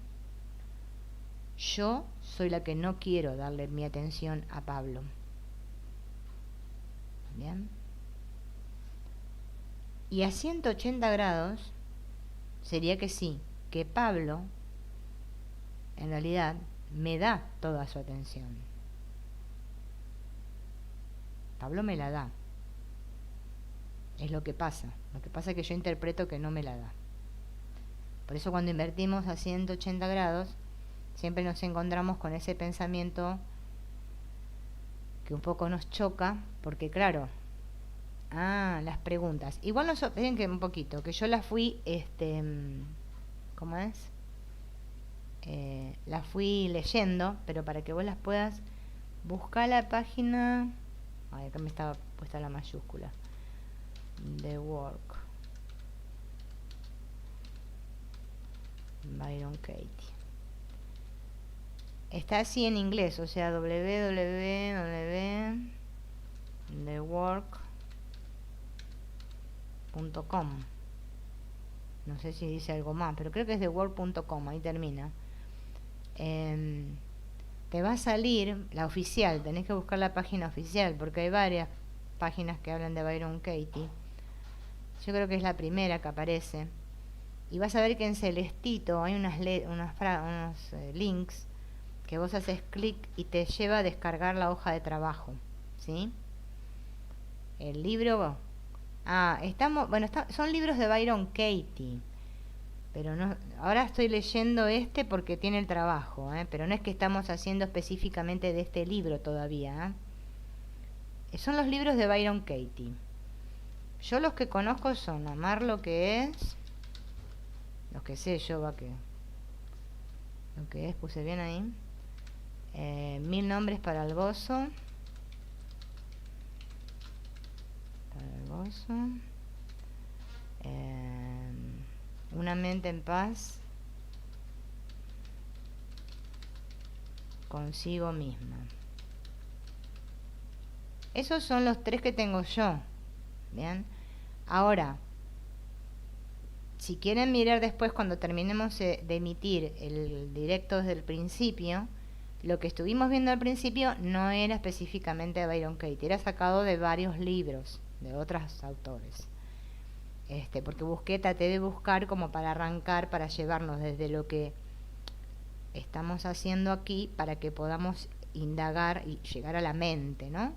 yo soy la que no quiero darle mi atención a Pablo. ¿Bien? Y a 180 grados sería que sí, que Pablo en realidad me da toda su atención. Pablo me la da. Es lo que pasa. Lo que pasa es que yo interpreto que no me la da. Por eso cuando invertimos a 180 grados, siempre nos encontramos con ese pensamiento que un poco nos choca, porque claro, las preguntas. Igual ven que un poquito, que yo las fui, ¿cómo es? Las fui leyendo, pero para que vos las puedas buscar la página. Ay, acá me estaba puesta la mayúscula. The Work. Byron Katie. Está así en inglés, o sea, www.thework.com. No sé si dice algo más, pero creo que es thework.com, ahí termina. Te va a salir la oficial, tenés que buscar la página oficial, porque hay varias páginas que hablan de Byron Katie. Yo creo que es la primera que aparece. Y vas a ver que en celestito hay unos links que vos haces clic y te lleva a descargar la hoja de trabajo, ¿sí? El libro, son libros de Byron Katie, pero no, ahora estoy leyendo porque tiene el trabajo, pero no es que estamos haciendo específicamente de este libro todavía, son los libros de Byron Katie. Yo los que conozco son Amar lo que es, los que sé yo, lo que es, puse bien ahí. 1000 nombres para el gozo. Una mente en paz consigo misma. Esos son los 3 que tengo yo. Bien. Ahora, si quieren mirar después cuando terminemos de emitir el directo desde el principio, lo que estuvimos viendo al principio no era específicamente de Byron Katie, era sacado de varios libros de otros autores. Porque traté de buscar como para arrancar, para llevarnos desde lo que estamos haciendo aquí, para que podamos indagar y llegar a la mente, ¿no?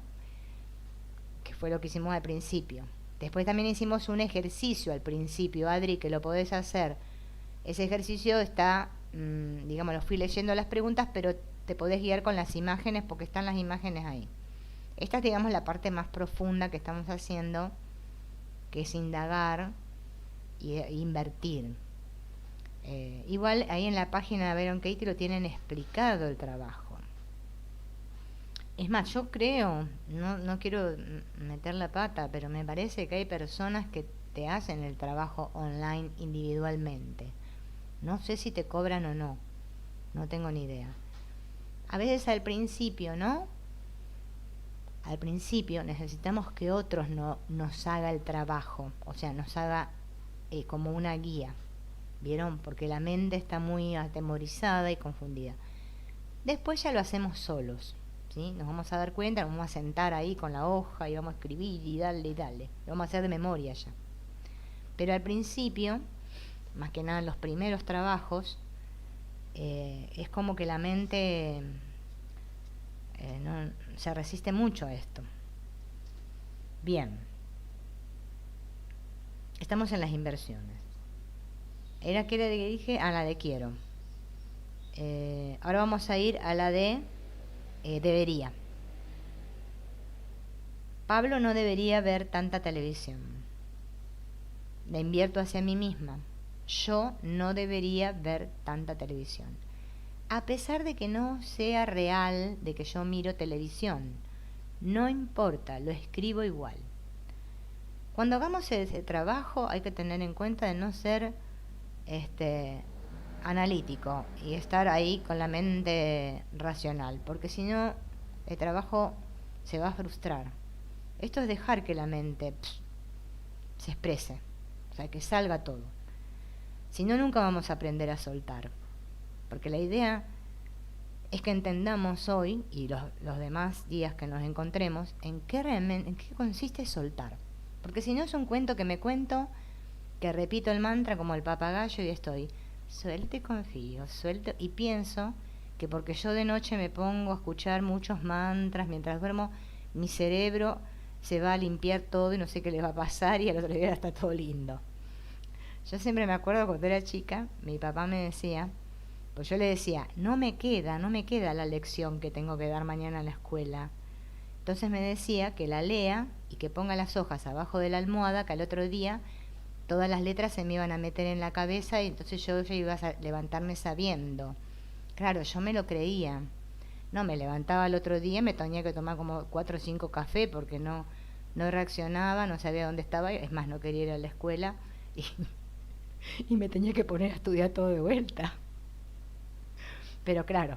Que fue lo que hicimos al principio. Después también hicimos un ejercicio al principio, Adri, que lo podés hacer. Ese ejercicio está, lo fui leyendo las preguntas, pero te podés guiar con las imágenes porque están las imágenes ahí. Esta es, digamos, la parte más profunda que estamos haciendo, que es indagar e invertir. Igual ahí en la página de Byron Katie lo tienen explicado el trabajo. Es más, yo creo, no quiero meter la pata, pero me parece que hay personas que te hacen el trabajo online individualmente. No sé si te cobran o no, no tengo ni idea. A veces al principio, ¿no? Al principio necesitamos que otros nos haga el trabajo, o sea, nos haga como una guía, ¿vieron? Porque la mente está muy atemorizada y confundida. Después ya lo hacemos solos, ¿sí? Nos vamos a dar cuenta, nos vamos a sentar ahí con la hoja y vamos a escribir y dale. Lo vamos a hacer de memoria ya. Pero al principio, más que nada en los primeros trabajos, es como que la mente no, se resiste mucho a esto. Bien, estamos en las inversiones. ¿Era qué era de que dije? A la de quiero. Ahora vamos a ir a la de debería. Pablo no debería ver tanta televisión. La invierto hacia mí misma. Yo no debería ver tanta televisión. A pesar de que no sea real de que yo miro televisión. No importa, lo escribo igual. Cuando hagamos ese trabajo hay que tener en cuenta de no ser analítico y estar ahí con la mente racional, porque si no el trabajo se va a frustrar. Esto es dejar que la mente se exprese, o sea, que salga todo. Si no, nunca vamos a aprender a soltar, porque la idea es que entendamos hoy y los demás días que nos encontremos en qué consiste soltar. Porque si no es un cuento que me cuento, que repito el mantra como el papagayo y estoy suelto y confío, suelto y pienso que porque yo de noche me pongo a escuchar muchos mantras mientras duermo, mi cerebro se va a limpiar todo y no sé qué le va a pasar y al otro día está todo lindo. Yo siempre me acuerdo cuando era chica, mi papá me decía, pues yo le decía, no me queda la lección que tengo que dar mañana en la escuela. Entonces me decía que la lea y que ponga las hojas abajo de la almohada, que al otro día todas las letras se me iban a meter en la cabeza y entonces yo ya iba a levantarme sabiendo. Claro, yo me lo creía. No, me levantaba el otro día, me tenía que tomar como 4 o 5 cafés porque no reaccionaba, no sabía dónde estaba, es más, no quería ir a la escuela y, y me tenía que poner a estudiar todo de vuelta. Pero claro,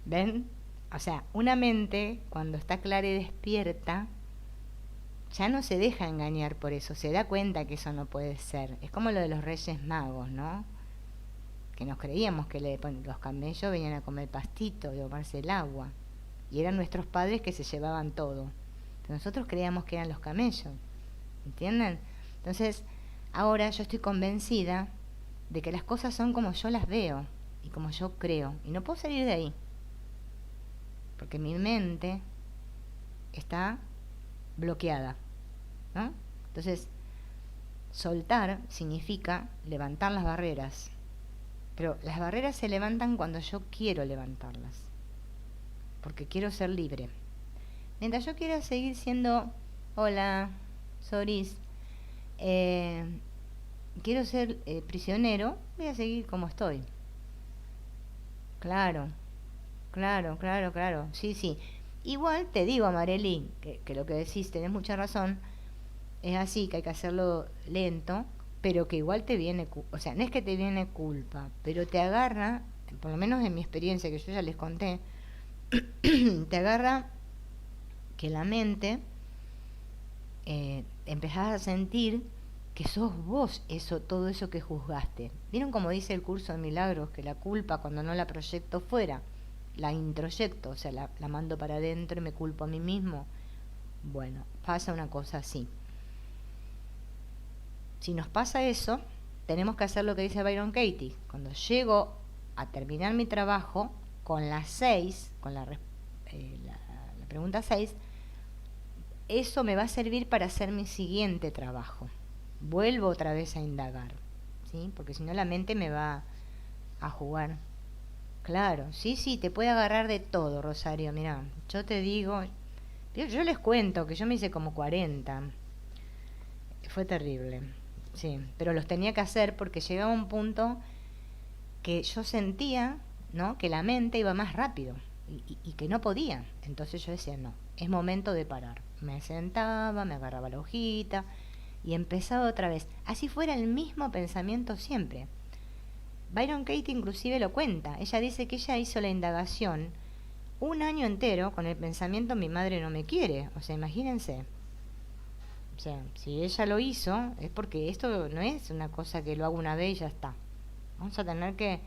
¿ven? O sea, una mente cuando está clara y despierta ya no se deja engañar por eso, se da cuenta que eso no puede ser. Es como lo de los Reyes Magos, ¿no? Que nos creíamos que los camellos venían a comer pastito y a tomarse el agua. Y eran nuestros padres que se llevaban todo. Pero nosotros creíamos que eran los camellos. ¿Entienden? Entonces, ahora yo estoy convencida de que las cosas son como yo las veo y como yo creo. Y no puedo salir de ahí. Porque mi mente está bloqueada, ¿no? Entonces, soltar significa levantar las barreras. Pero las barreras se levantan cuando yo quiero levantarlas. Porque quiero ser libre. Mientras yo quiera seguir siendo, hola, Soris, quiero ser prisionero, voy a seguir como estoy. Claro, claro. Sí. Igual te digo, Marely, que lo que decís, tenés mucha razón, es así, que hay que hacerlo lento, pero que igual te viene, o sea, no es que te viene culpa, pero te agarra, por lo menos en mi experiencia que yo ya les conté, te agarra que la mente empezás a sentir que sos vos todo eso que juzgaste. ¿Vieron como dice el curso de milagros que la culpa cuando no la proyecto fuera, la introyecto, o sea, la mando para adentro y me culpo a mí mismo? Bueno, pasa una cosa así. Si nos pasa eso, tenemos que hacer lo que dice Byron Katie. Cuando llego a terminar mi trabajo, con las 6, con la pregunta 6, eso me va a servir para hacer mi siguiente trabajo. Vuelvo otra vez a indagar, ¿sí? Porque si no la mente me va a jugar. Claro, sí, te puede agarrar de todo, Rosario. Mirá, yo te digo, yo les cuento que yo me hice como 40. Fue terrible. sí, pero los tenía que hacer porque llegaba un punto que yo sentía, ¿no? Que la mente iba más rápido y que no podía. Entonces yo decía, no, es momento de parar. Me sentaba, me agarraba la hojita y empezaba otra vez. Así fuera el mismo pensamiento siempre. Byron Katie inclusive lo cuenta. Ella dice que ella hizo la indagación un año entero con el pensamiento mi madre no me quiere. O sea, imagínense. O sea, si ella lo hizo es porque esto no es una cosa que lo hago una vez y ya está. Vamos a tener que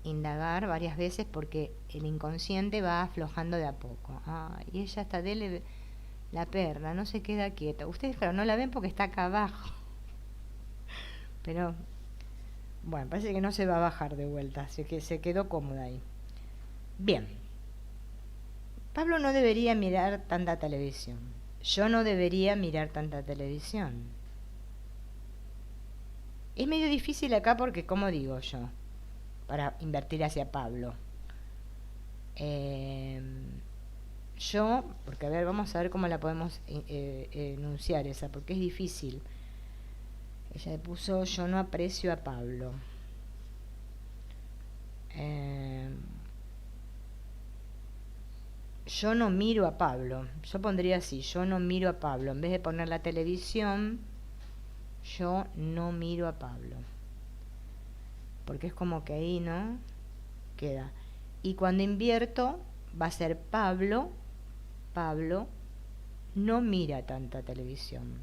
indagar varias veces porque el inconsciente va aflojando de a poco. Y ella está dele la perla, no se queda quieta. Ustedes, claro, no la ven porque está acá abajo. Pero, bueno, parece que no se va a bajar de vuelta, así que se quedó cómoda ahí. Bien, Pablo no debería mirar tanta televisión. Yo no debería mirar tanta televisión. Es medio difícil acá porque, como digo yo, para invertir hacia Pablo. Eh, yo, porque a ver, vamos a ver cómo la podemos enunciar esa, porque es difícil. Ella le puso, yo no aprecio a Pablo. Eh, yo no miro a Pablo. Yo pondría así, yo no miro a Pablo. En vez de poner la televisión, yo no miro a Pablo. Porque es como que ahí, ¿no? Queda. Y cuando invierto, va a ser Pablo no mira tanta televisión.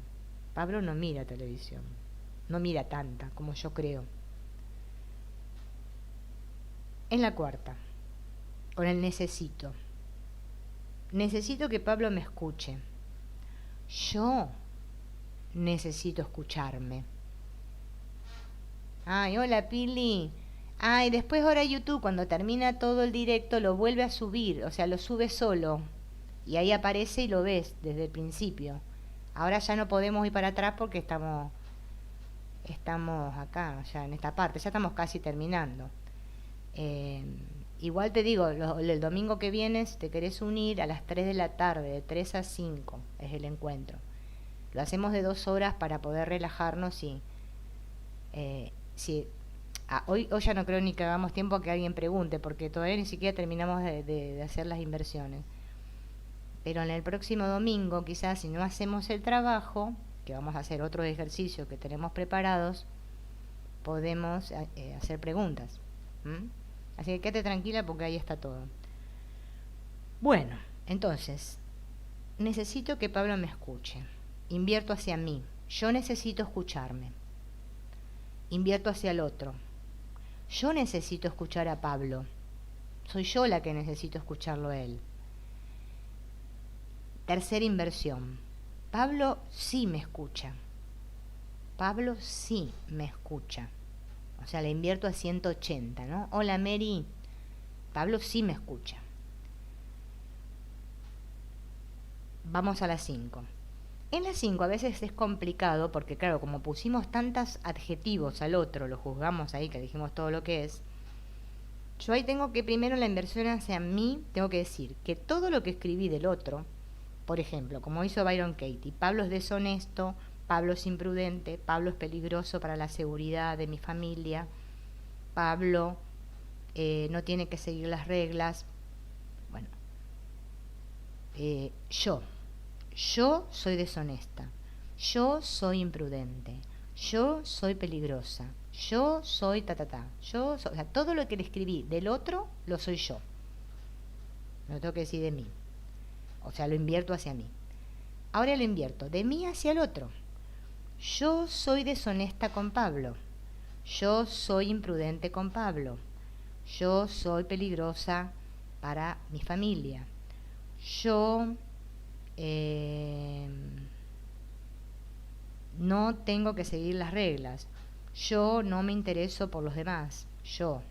Pablo no mira televisión. No mira tanta como yo creo. En la cuarta, con el necesito. Necesito que Pablo me escuche. Yo necesito escucharme. Ay, hola Pili. Ay, después ahora YouTube, cuando termina todo el directo, lo vuelve a subir. O sea, lo sube solo. Y ahí aparece y lo ves desde el principio. Ahora ya no podemos ir para atrás porque estamos acá, ya en esta parte. Ya estamos casi terminando. Eh, Igual te digo, el domingo que viene, si te querés unir a las 3 de la tarde, de 3 a 5 es el encuentro. Lo hacemos de 2 horas para poder relajarnos y si hoy ya no creo ni que hagamos tiempo a que alguien pregunte, porque todavía ni siquiera terminamos de hacer las inversiones. Pero en el próximo domingo, quizás si no hacemos el trabajo, que vamos a hacer otros ejercicios que tenemos preparados, podemos hacer preguntas. ¿Mm? Así que quédate tranquila porque ahí está todo. Bueno, entonces, necesito que Pablo me escuche. Invierto hacia mí. Yo necesito escucharme. Invierto hacia el otro. Yo necesito escuchar a Pablo. Soy yo la que necesito escucharlo a él. Tercera inversión. Pablo sí me escucha. Pablo sí me escucha. O sea, le invierto a 180, ¿no? Hola Mary. Pablo sí me escucha. Vamos a las 5. En las 5 a veces es complicado porque, claro, como pusimos tantos adjetivos al otro, lo juzgamos ahí, que dijimos todo lo que es, yo ahí tengo que primero la inversión hacia mí, tengo que decir que todo lo que escribí del otro, por ejemplo, como hizo Byron Katie, Pablo es deshonesto, Pablo es imprudente, Pablo es peligroso para la seguridad de mi familia, Pablo no tiene que seguir las reglas. Bueno, yo soy deshonesta, yo soy imprudente, yo soy peligrosa, yo soy o sea, todo lo que le escribí del otro lo soy yo. Lo tengo que decir de mí. O sea, lo invierto hacia mí. Ahora lo invierto de mí hacia el otro. Yo soy deshonesta con Pablo. Yo soy imprudente con Pablo. Yo soy peligrosa para mi familia. Yo no tengo que seguir las reglas. Yo no me intereso por los demás. Yo.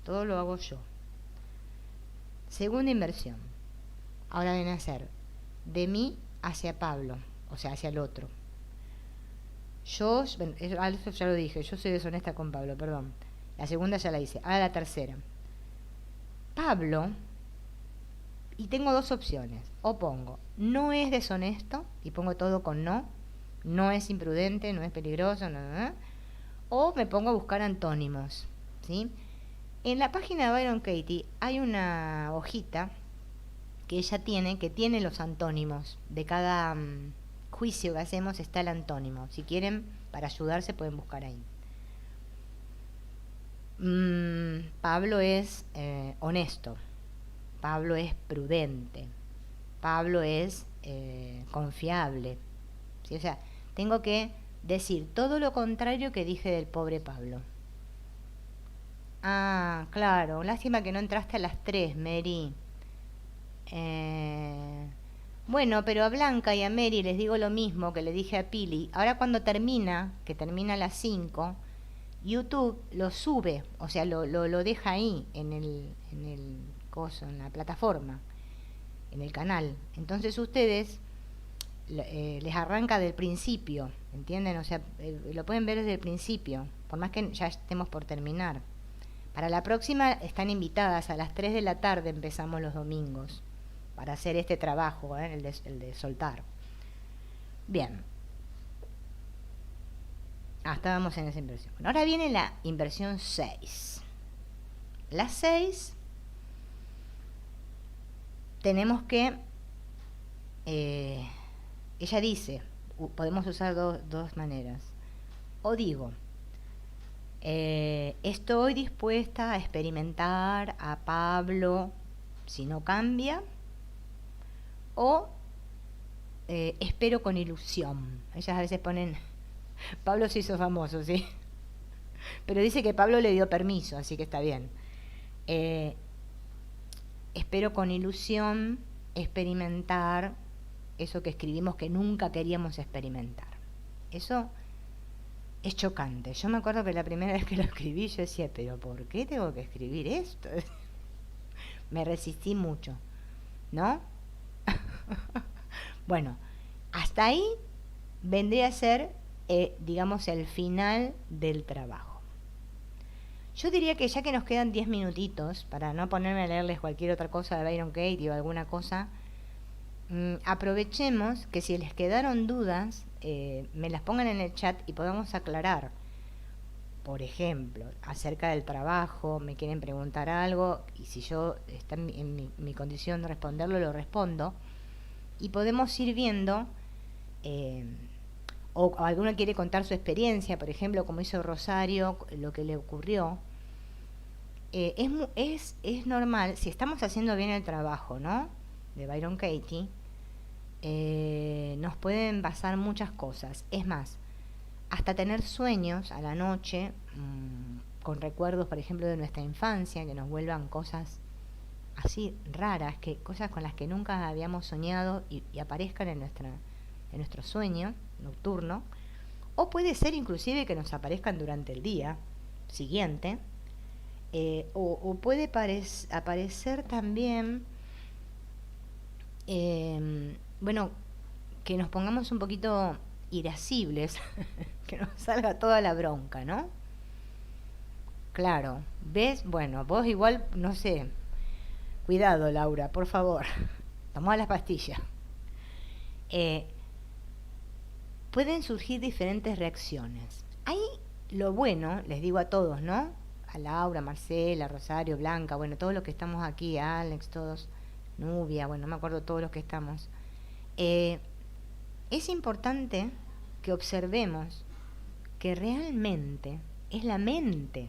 Todo lo hago yo. Segunda inversión. Ahora viene a ser de mí hacia Pablo, o sea, hacia el otro. Yo, bueno, eso ya lo dije, yo soy deshonesta con Pablo, perdón. La segunda ya la hice. Ahora la tercera. Pablo, y tengo dos opciones. O pongo, no es deshonesto, y pongo todo con no. No es imprudente, no es peligroso, o me pongo a buscar antónimos, ¿sí? En la página de Byron Katie hay una hojita que ella tiene, que tiene los antónimos. De cada juicio que hacemos está el antónimo. Si quieren, para ayudarse pueden buscar ahí. Pablo es honesto. Pablo es prudente. Pablo es confiable. ¿Sí? O sea, tengo que decir todo lo contrario que dije del pobre Pablo. Ah, claro. Lástima que no entraste a las 3, Mary. Bueno, pero a Blanca y a Mary les digo lo mismo que le dije a Pili. Ahora cuando termina, que termina a las 5, YouTube lo sube, o sea, lo deja ahí, en el coso, en la plataforma, en el canal. Entonces ustedes les arranca del principio, ¿entienden? O sea, lo pueden ver desde el principio, por más que ya estemos por terminar. Para la próxima están invitadas, a las 3 de la tarde empezamos los domingos, para hacer este trabajo, el de soltar. Bien. Estábamos en esa inversión. Bueno, ahora viene la inversión 6. La 6 tenemos que, ella dice, podemos usar dos maneras. O digo, estoy dispuesta a experimentar a Pablo si no cambia, o espero con ilusión. Ellas a veces ponen, Pablo se hizo famoso, ¿sí? Pero dice que Pablo le dio permiso, así que está bien. Espero con ilusión experimentar eso que escribimos que nunca queríamos experimentar. Eso es chocante. Yo me acuerdo que la primera vez que lo escribí yo decía, pero ¿por qué tengo que escribir esto? Me resistí mucho, ¿no? Bueno, hasta ahí vendría a ser, digamos, el final del trabajo. Yo diría que ya que nos quedan 10 minutitos, para no ponerme a leerles cualquier otra cosa de Byron Katie o alguna cosa, aprovechemos que si les quedaron dudas, me las pongan en el chat y podamos aclarar. Por ejemplo, acerca del trabajo, me quieren preguntar algo, y si yo está en mi condición de responderlo, lo respondo. Y podemos ir viendo, o alguno quiere contar su experiencia, por ejemplo, como hizo Rosario, lo que le ocurrió. Es normal, si estamos haciendo bien el trabajo, ¿no?, de Byron Katie, nos pueden pasar muchas cosas. Es más, hasta tener sueños a la noche, con recuerdos, por ejemplo, de nuestra infancia, que nos vuelvan cosas así raras, cosas con las que nunca habíamos soñado y aparezcan en nuestro sueño nocturno. O puede ser inclusive que nos aparezcan durante el día siguiente, o puede aparecer también, bueno, que nos pongamos un poquito irascibles, que nos salga toda la bronca, ¿no? Claro, ¿ves? Bueno, vos igual, no sé, cuidado, Laura, por favor, tomá las pastillas. Pueden surgir diferentes reacciones. Ahí lo bueno, les digo a todos, ¿no?, a Laura, Marcela, Rosario, Blanca, bueno, todos los que estamos aquí, Alex, todos, Nubia, bueno, no me acuerdo todos los que estamos. Es importante que observemos que realmente es la mente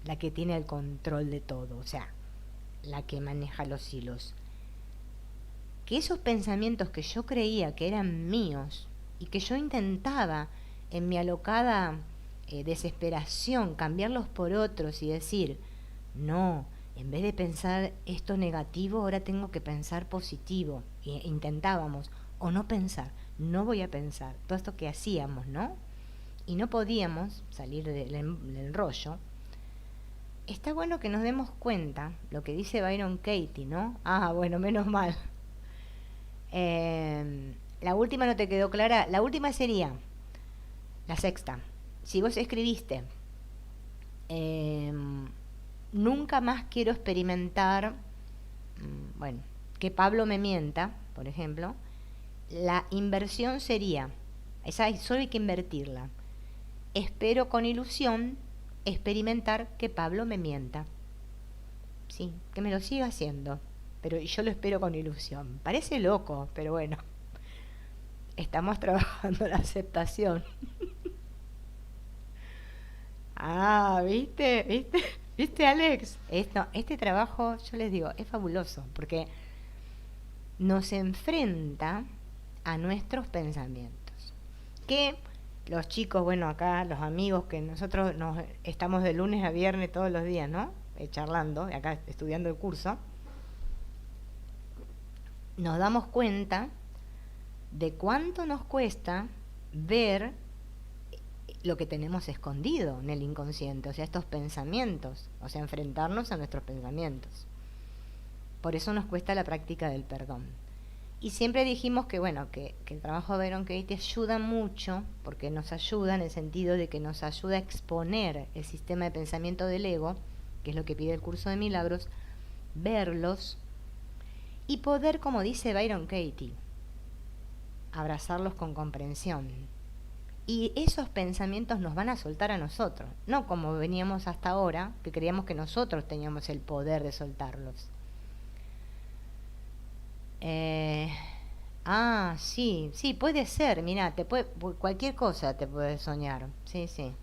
la que tiene el control de todo, o sea, la que maneja los hilos. Que esos pensamientos que yo creía que eran míos y que yo intentaba en mi alocada desesperación cambiarlos por otros y decir, no, en vez de pensar esto negativo, ahora tengo que pensar positivo. E intentábamos, o no pensar, no voy a pensar, todo esto que hacíamos, ¿no? Y no podíamos salir del rollo. Está bueno que nos demos cuenta, lo que dice Byron Katie, ¿no? Bueno, menos mal. La última no te quedó clara. La última sería la sexta. Si vos escribiste, nunca más quiero experimentar, bueno, que Pablo me mienta, por ejemplo, La inversión sería, esa solo hay que invertirla. Espero con ilusión experimentar que Pablo me mienta. Sí, que me lo siga haciendo. Pero yo lo espero con ilusión. Parece loco, pero bueno, estamos trabajando la aceptación. Ah, ¿viste? ¿Viste? ¿Viste, Alex? Este trabajo, yo les digo, es fabuloso, porque nos enfrenta a nuestros pensamientos. Que los chicos, bueno, acá los amigos que nosotros nos estamos de lunes a viernes todos los días, ¿no? Charlando, acá estudiando el curso, nos damos cuenta de cuánto nos cuesta ver lo que tenemos escondido en el inconsciente, o sea, estos pensamientos, o sea, enfrentarnos a nuestros pensamientos. Por eso nos cuesta la práctica del perdón. Y siempre dijimos que, bueno, que el trabajo de Byron Katie ayuda mucho, porque nos ayuda en el sentido de que nos ayuda a exponer el sistema de pensamiento del ego, que es lo que pide el curso de milagros, verlos y poder, como dice Byron Katie, abrazarlos con comprensión. Y esos pensamientos nos van a soltar a nosotros, no como veníamos hasta ahora, que creíamos que nosotros teníamos el poder de soltarlos. Sí, sí, puede ser, mirá, cualquier cosa te puede soñar, sí, sí,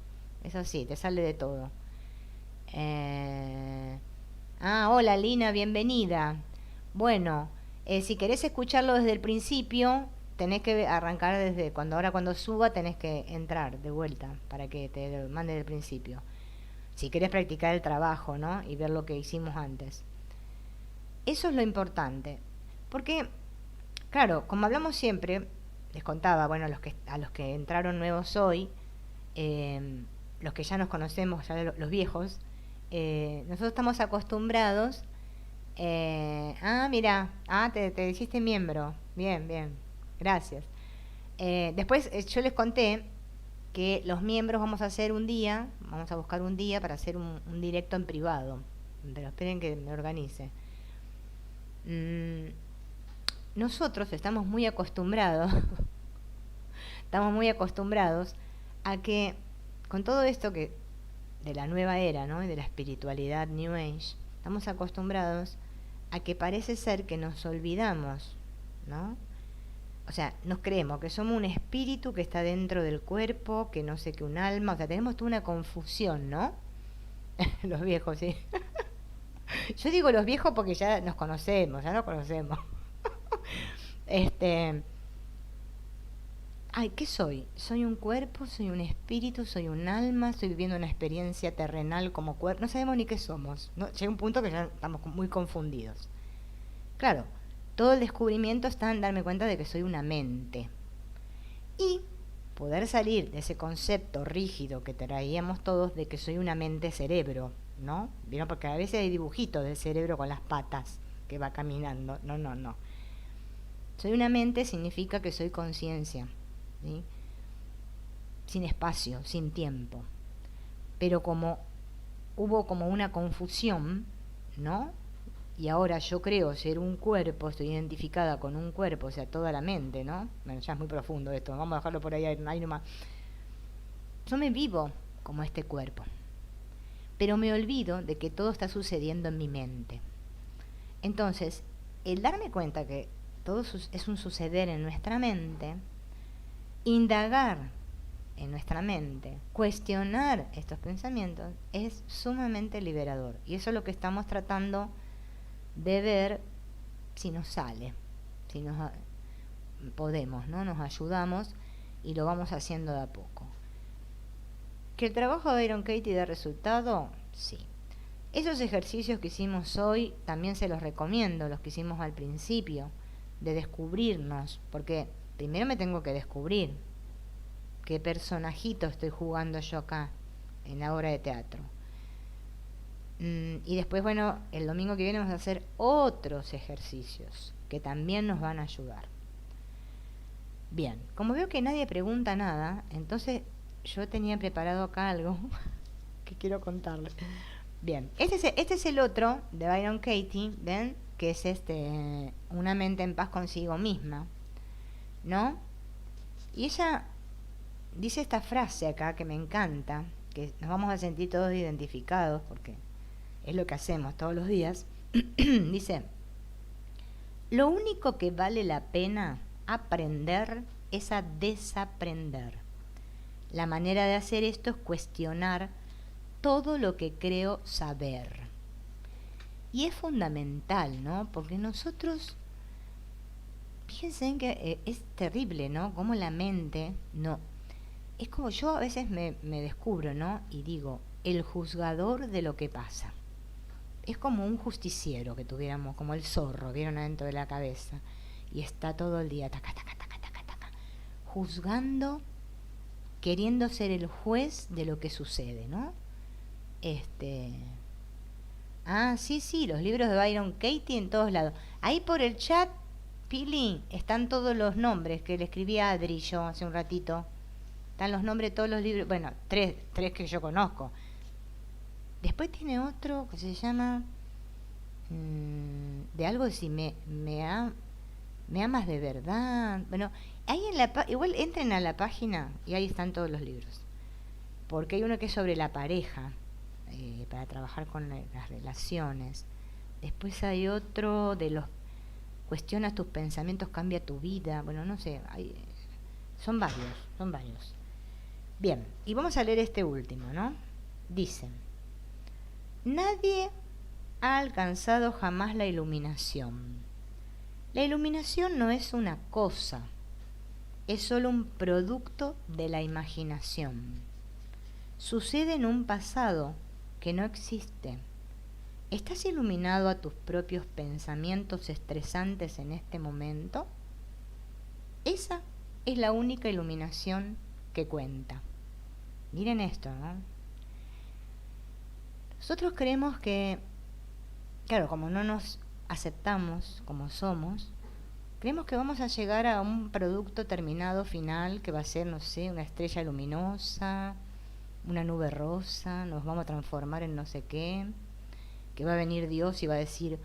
eso sí, te sale de todo. Eh, Hola Lina, bienvenida. Bueno, si querés escucharlo desde el principio, tenés que arrancar desde cuando suba tenés que entrar de vuelta para que te lo mande del principio. Si querés practicar el trabajo, ¿no? Y ver lo que hicimos antes. Eso es lo importante. Porque, claro, como hablamos siempre, les contaba, bueno, a los que entraron nuevos hoy, los que ya nos conocemos, ya los viejos, nosotros estamos acostumbrados. Mira, te hiciste miembro. Bien, bien, gracias. Después yo les conté que los miembros vamos a hacer un día, vamos a buscar un día para hacer un directo en privado. Pero esperen que me organice. Mm, Nosotros estamos muy acostumbrados a que con todo esto que de la nueva era, ¿no? Y de la espiritualidad New Age, estamos acostumbrados a que parece ser que nos olvidamos, ¿no? O sea, nos creemos que somos un espíritu que está dentro del cuerpo, que no sé qué, un alma, o sea, tenemos toda una confusión, ¿no? Los viejos, sí. Yo digo los viejos porque ya nos conocemos. Este, ¿qué soy? ¿Soy un cuerpo? ¿Soy un espíritu? ¿Soy un alma? ¿Estoy viviendo una experiencia terrenal como cuerpo? No sabemos ni qué somos, ¿no? Llega un punto que ya estamos muy confundidos. Claro, todo el descubrimiento está en darme cuenta de que soy una mente. Y poder salir de ese concepto rígido que traíamos todos de que soy una mente cerebro, ¿no? ¿Vieron? Porque a veces hay dibujitos del cerebro con las patas que va caminando. No, no, no. Soy una mente significa que soy conciencia, ¿sí? Sin espacio, sin tiempo. Pero como hubo como una confusión, ¿no? Y ahora yo creo ser un cuerpo, estoy identificada con un cuerpo, o sea, toda la mente, ¿no? Bueno, ya es muy profundo esto, vamos a dejarlo por ahí nomás. Yo me vivo como este cuerpo, pero me olvido de que todo está sucediendo en mi mente. Entonces, el darme cuenta que todo es un suceder en nuestra mente, indagar en nuestra mente, cuestionar estos pensamientos, es sumamente liberador. Y eso es lo que estamos tratando de ver si nos sale, si podemos, ¿no? Nos ayudamos y lo vamos haciendo de a poco. ¿Que el trabajo de Byron Katie dé resultado? Sí. Esos ejercicios que hicimos hoy también se los recomiendo, los que hicimos al principio, de descubrirnos, porque primero me tengo que descubrir qué personajito estoy jugando yo acá en la obra de teatro. Y después, bueno, el domingo que viene vamos a hacer otros ejercicios que también nos van a ayudar. Bien, como veo que nadie pregunta nada, entonces yo tenía preparado acá algo que quiero contarles. Bien, este es el otro de Byron Katie, ¿ven? Que es una mente en paz consigo misma. ¿no? Y ella dice esta frase acá que me encanta, que nos vamos a sentir todos identificados porque es lo que hacemos todos los días. Dice, lo único que vale la pena aprender es a desaprender. La manera de hacer esto es cuestionar todo lo que creo saber. Y es fundamental, ¿no? Porque nosotros, fíjense en que es terrible, ¿no? Como la mente, no. Es como yo a veces me descubro, ¿no? Y digo, el juzgador de lo que pasa. Es como un justiciero que tuviéramos, como el zorro, vieron adentro de la cabeza. Y está todo el día, taca, taca, taca, taca, taca, juzgando, queriendo ser el juez de lo que sucede, ¿no? Sí, los libros de Byron Katie en todos lados. Ahí por el chat, Pili, están todos los nombres que le escribí a Adri yo hace un ratito. Están los nombres de todos los libros, bueno, tres que yo conozco. Después tiene otro que se llama de algo de si me amas de verdad. Bueno, ahí igual entren a la página y ahí están todos los libros. Porque hay uno que es sobre la pareja, para trabajar con las relaciones. Después hay otro de los cuestiona tus pensamientos, cambia tu vida. Bueno, no sé, son varios. Bien, y vamos a leer este último, ¿no? Dice, nadie ha alcanzado jamás la iluminación. La iluminación no es una cosa, es solo un producto de la imaginación. Sucede en un pasado que no existe. ¿Estás iluminado a tus propios pensamientos estresantes en este momento? Esa es la única iluminación que cuenta. Miren esto, ¿no? Nosotros creemos que, claro, como no nos aceptamos como somos, creemos que vamos a llegar a un producto terminado final que va a ser, no sé, una estrella luminosa, una nube rosa, nos vamos a transformar en no sé qué, que va a venir Dios y va a decir,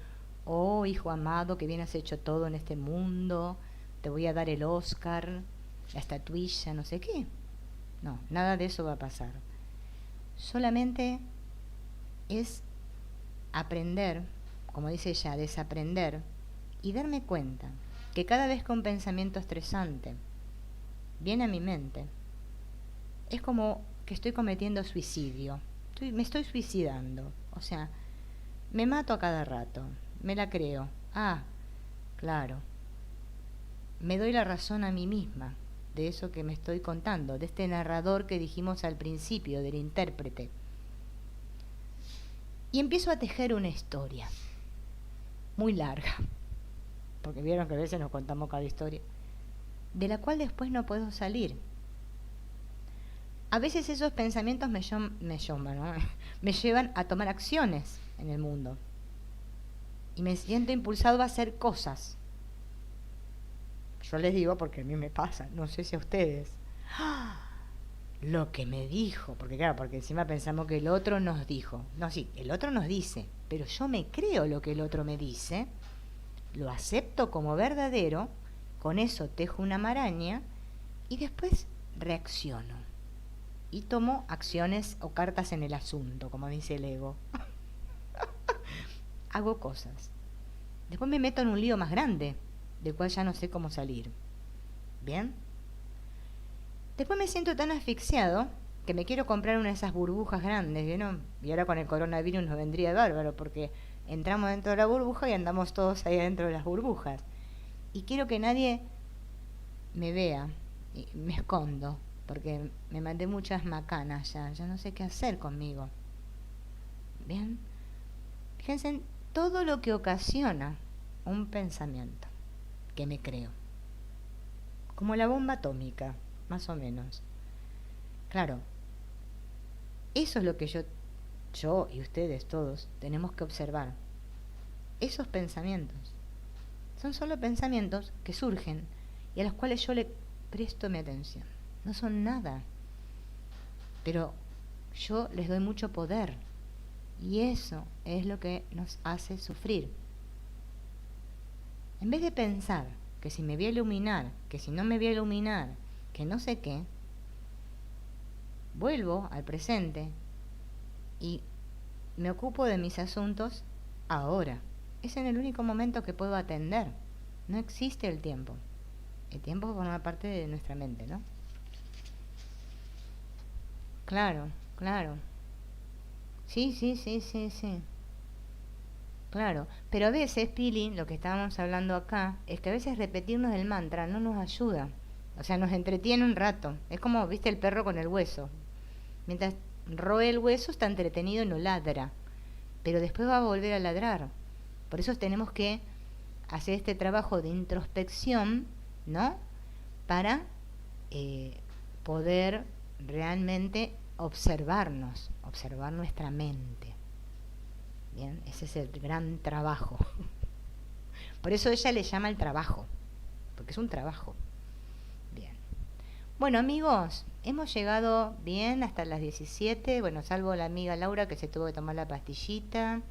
oh hijo amado, que bien has hecho todo en este mundo, te voy a dar el Oscar, la estatuilla, no sé qué. No, nada de eso va a pasar. Solamente es aprender, como dice ella, desaprender y darme cuenta que cada vez que un pensamiento estresante viene a mi mente, es como que estoy cometiendo suicidio, me estoy suicidando, o sea, me mato a cada rato, me la creo, claro, me doy la razón a mí misma de eso que me estoy contando, de este narrador que dijimos al principio, del intérprete. Y empiezo a tejer una historia muy larga, porque vieron que a veces nos contamos cada historia, de la cual después no puedo salir. A veces esos pensamientos me llevan a tomar acciones en el mundo. Y me siento impulsado a hacer cosas. Yo les digo porque a mí me pasa, no sé si a ustedes. Lo que me dijo, porque claro, porque encima pensamos que el otro nos dijo. No, sí, el otro nos dice, pero yo me creo lo que el otro me dice, lo acepto como verdadero, con eso tejo una maraña y después reacciono. Y tomo acciones o cartas en el asunto, como dice el ego. Hago cosas. Después me meto en un lío más grande, del cual ya no sé cómo salir. ¿Bien? Después me siento tan asfixiado que me quiero comprar una de esas burbujas grandes, ¿vieron? Y ahora con el coronavirus nos vendría bárbaro, porque entramos dentro de la burbuja y andamos todos ahí dentro de las burbujas. Y quiero que nadie me vea, y me escondo, porque me mandé muchas macanas ya no sé qué hacer conmigo. ¿Bien? Fíjense en todo lo que ocasiona un pensamiento que me creo. Como la bomba atómica, más o menos. Claro, eso es lo que yo y ustedes todos tenemos que observar. Esos pensamientos son solo pensamientos que surgen y a los cuales yo le presto mi atención. No son nada, pero yo les doy mucho poder y eso es lo que nos hace sufrir. En vez de pensar que si me voy a iluminar, que si no me voy a iluminar, que no sé qué, vuelvo al presente y me ocupo de mis asuntos ahora. Es en el único momento que puedo atender. No existe el tiempo. El tiempo forma parte de nuestra mente, ¿no? Claro, claro. Sí, sí, sí, sí, sí. Claro. Pero a veces, Pili, lo que estábamos hablando acá, es que a veces repetirnos el mantra no nos ayuda. O sea, nos entretiene un rato. Es como, viste, el perro con el hueso. Mientras roe el hueso está entretenido y no ladra. Pero después va a volver a ladrar. Por eso tenemos que hacer este trabajo de introspección, ¿no? Para poder realmente observarnos, observar nuestra mente. Bien, ese es el gran trabajo. Por eso ella le llama el trabajo, porque es un trabajo. Bien. Bueno, amigos, hemos llegado bien hasta las 17. Bueno, salvo la amiga Laura que se tuvo que tomar la pastillita.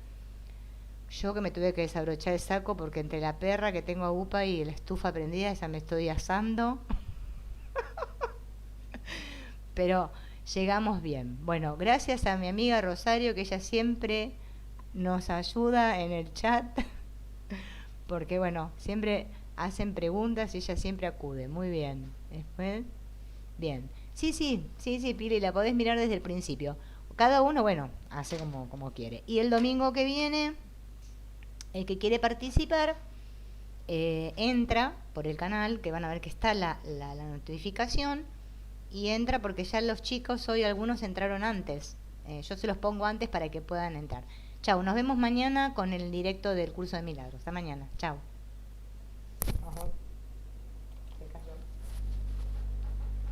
Yo que me tuve que desabrochar el saco porque entre la perra que tengo a UPA y la estufa prendida, esa me estoy asando. Pero llegamos bien. Bueno, gracias a mi amiga Rosario, que ella siempre nos ayuda en el chat, porque bueno, siempre hacen preguntas y ella siempre acude. Muy bien. Después, bien. Sí, sí, sí, sí, Pili, la podés mirar desde el principio. Cada uno, bueno, hace como quiere. Y el domingo que viene, el que quiere participar, entra por el canal, que van a ver que está la notificación, y entra porque ya los chicos hoy algunos entraron antes. Yo se los pongo antes para que puedan entrar. Chau, nos vemos mañana con el directo del curso de milagros. Hasta mañana. Chau. Ajá.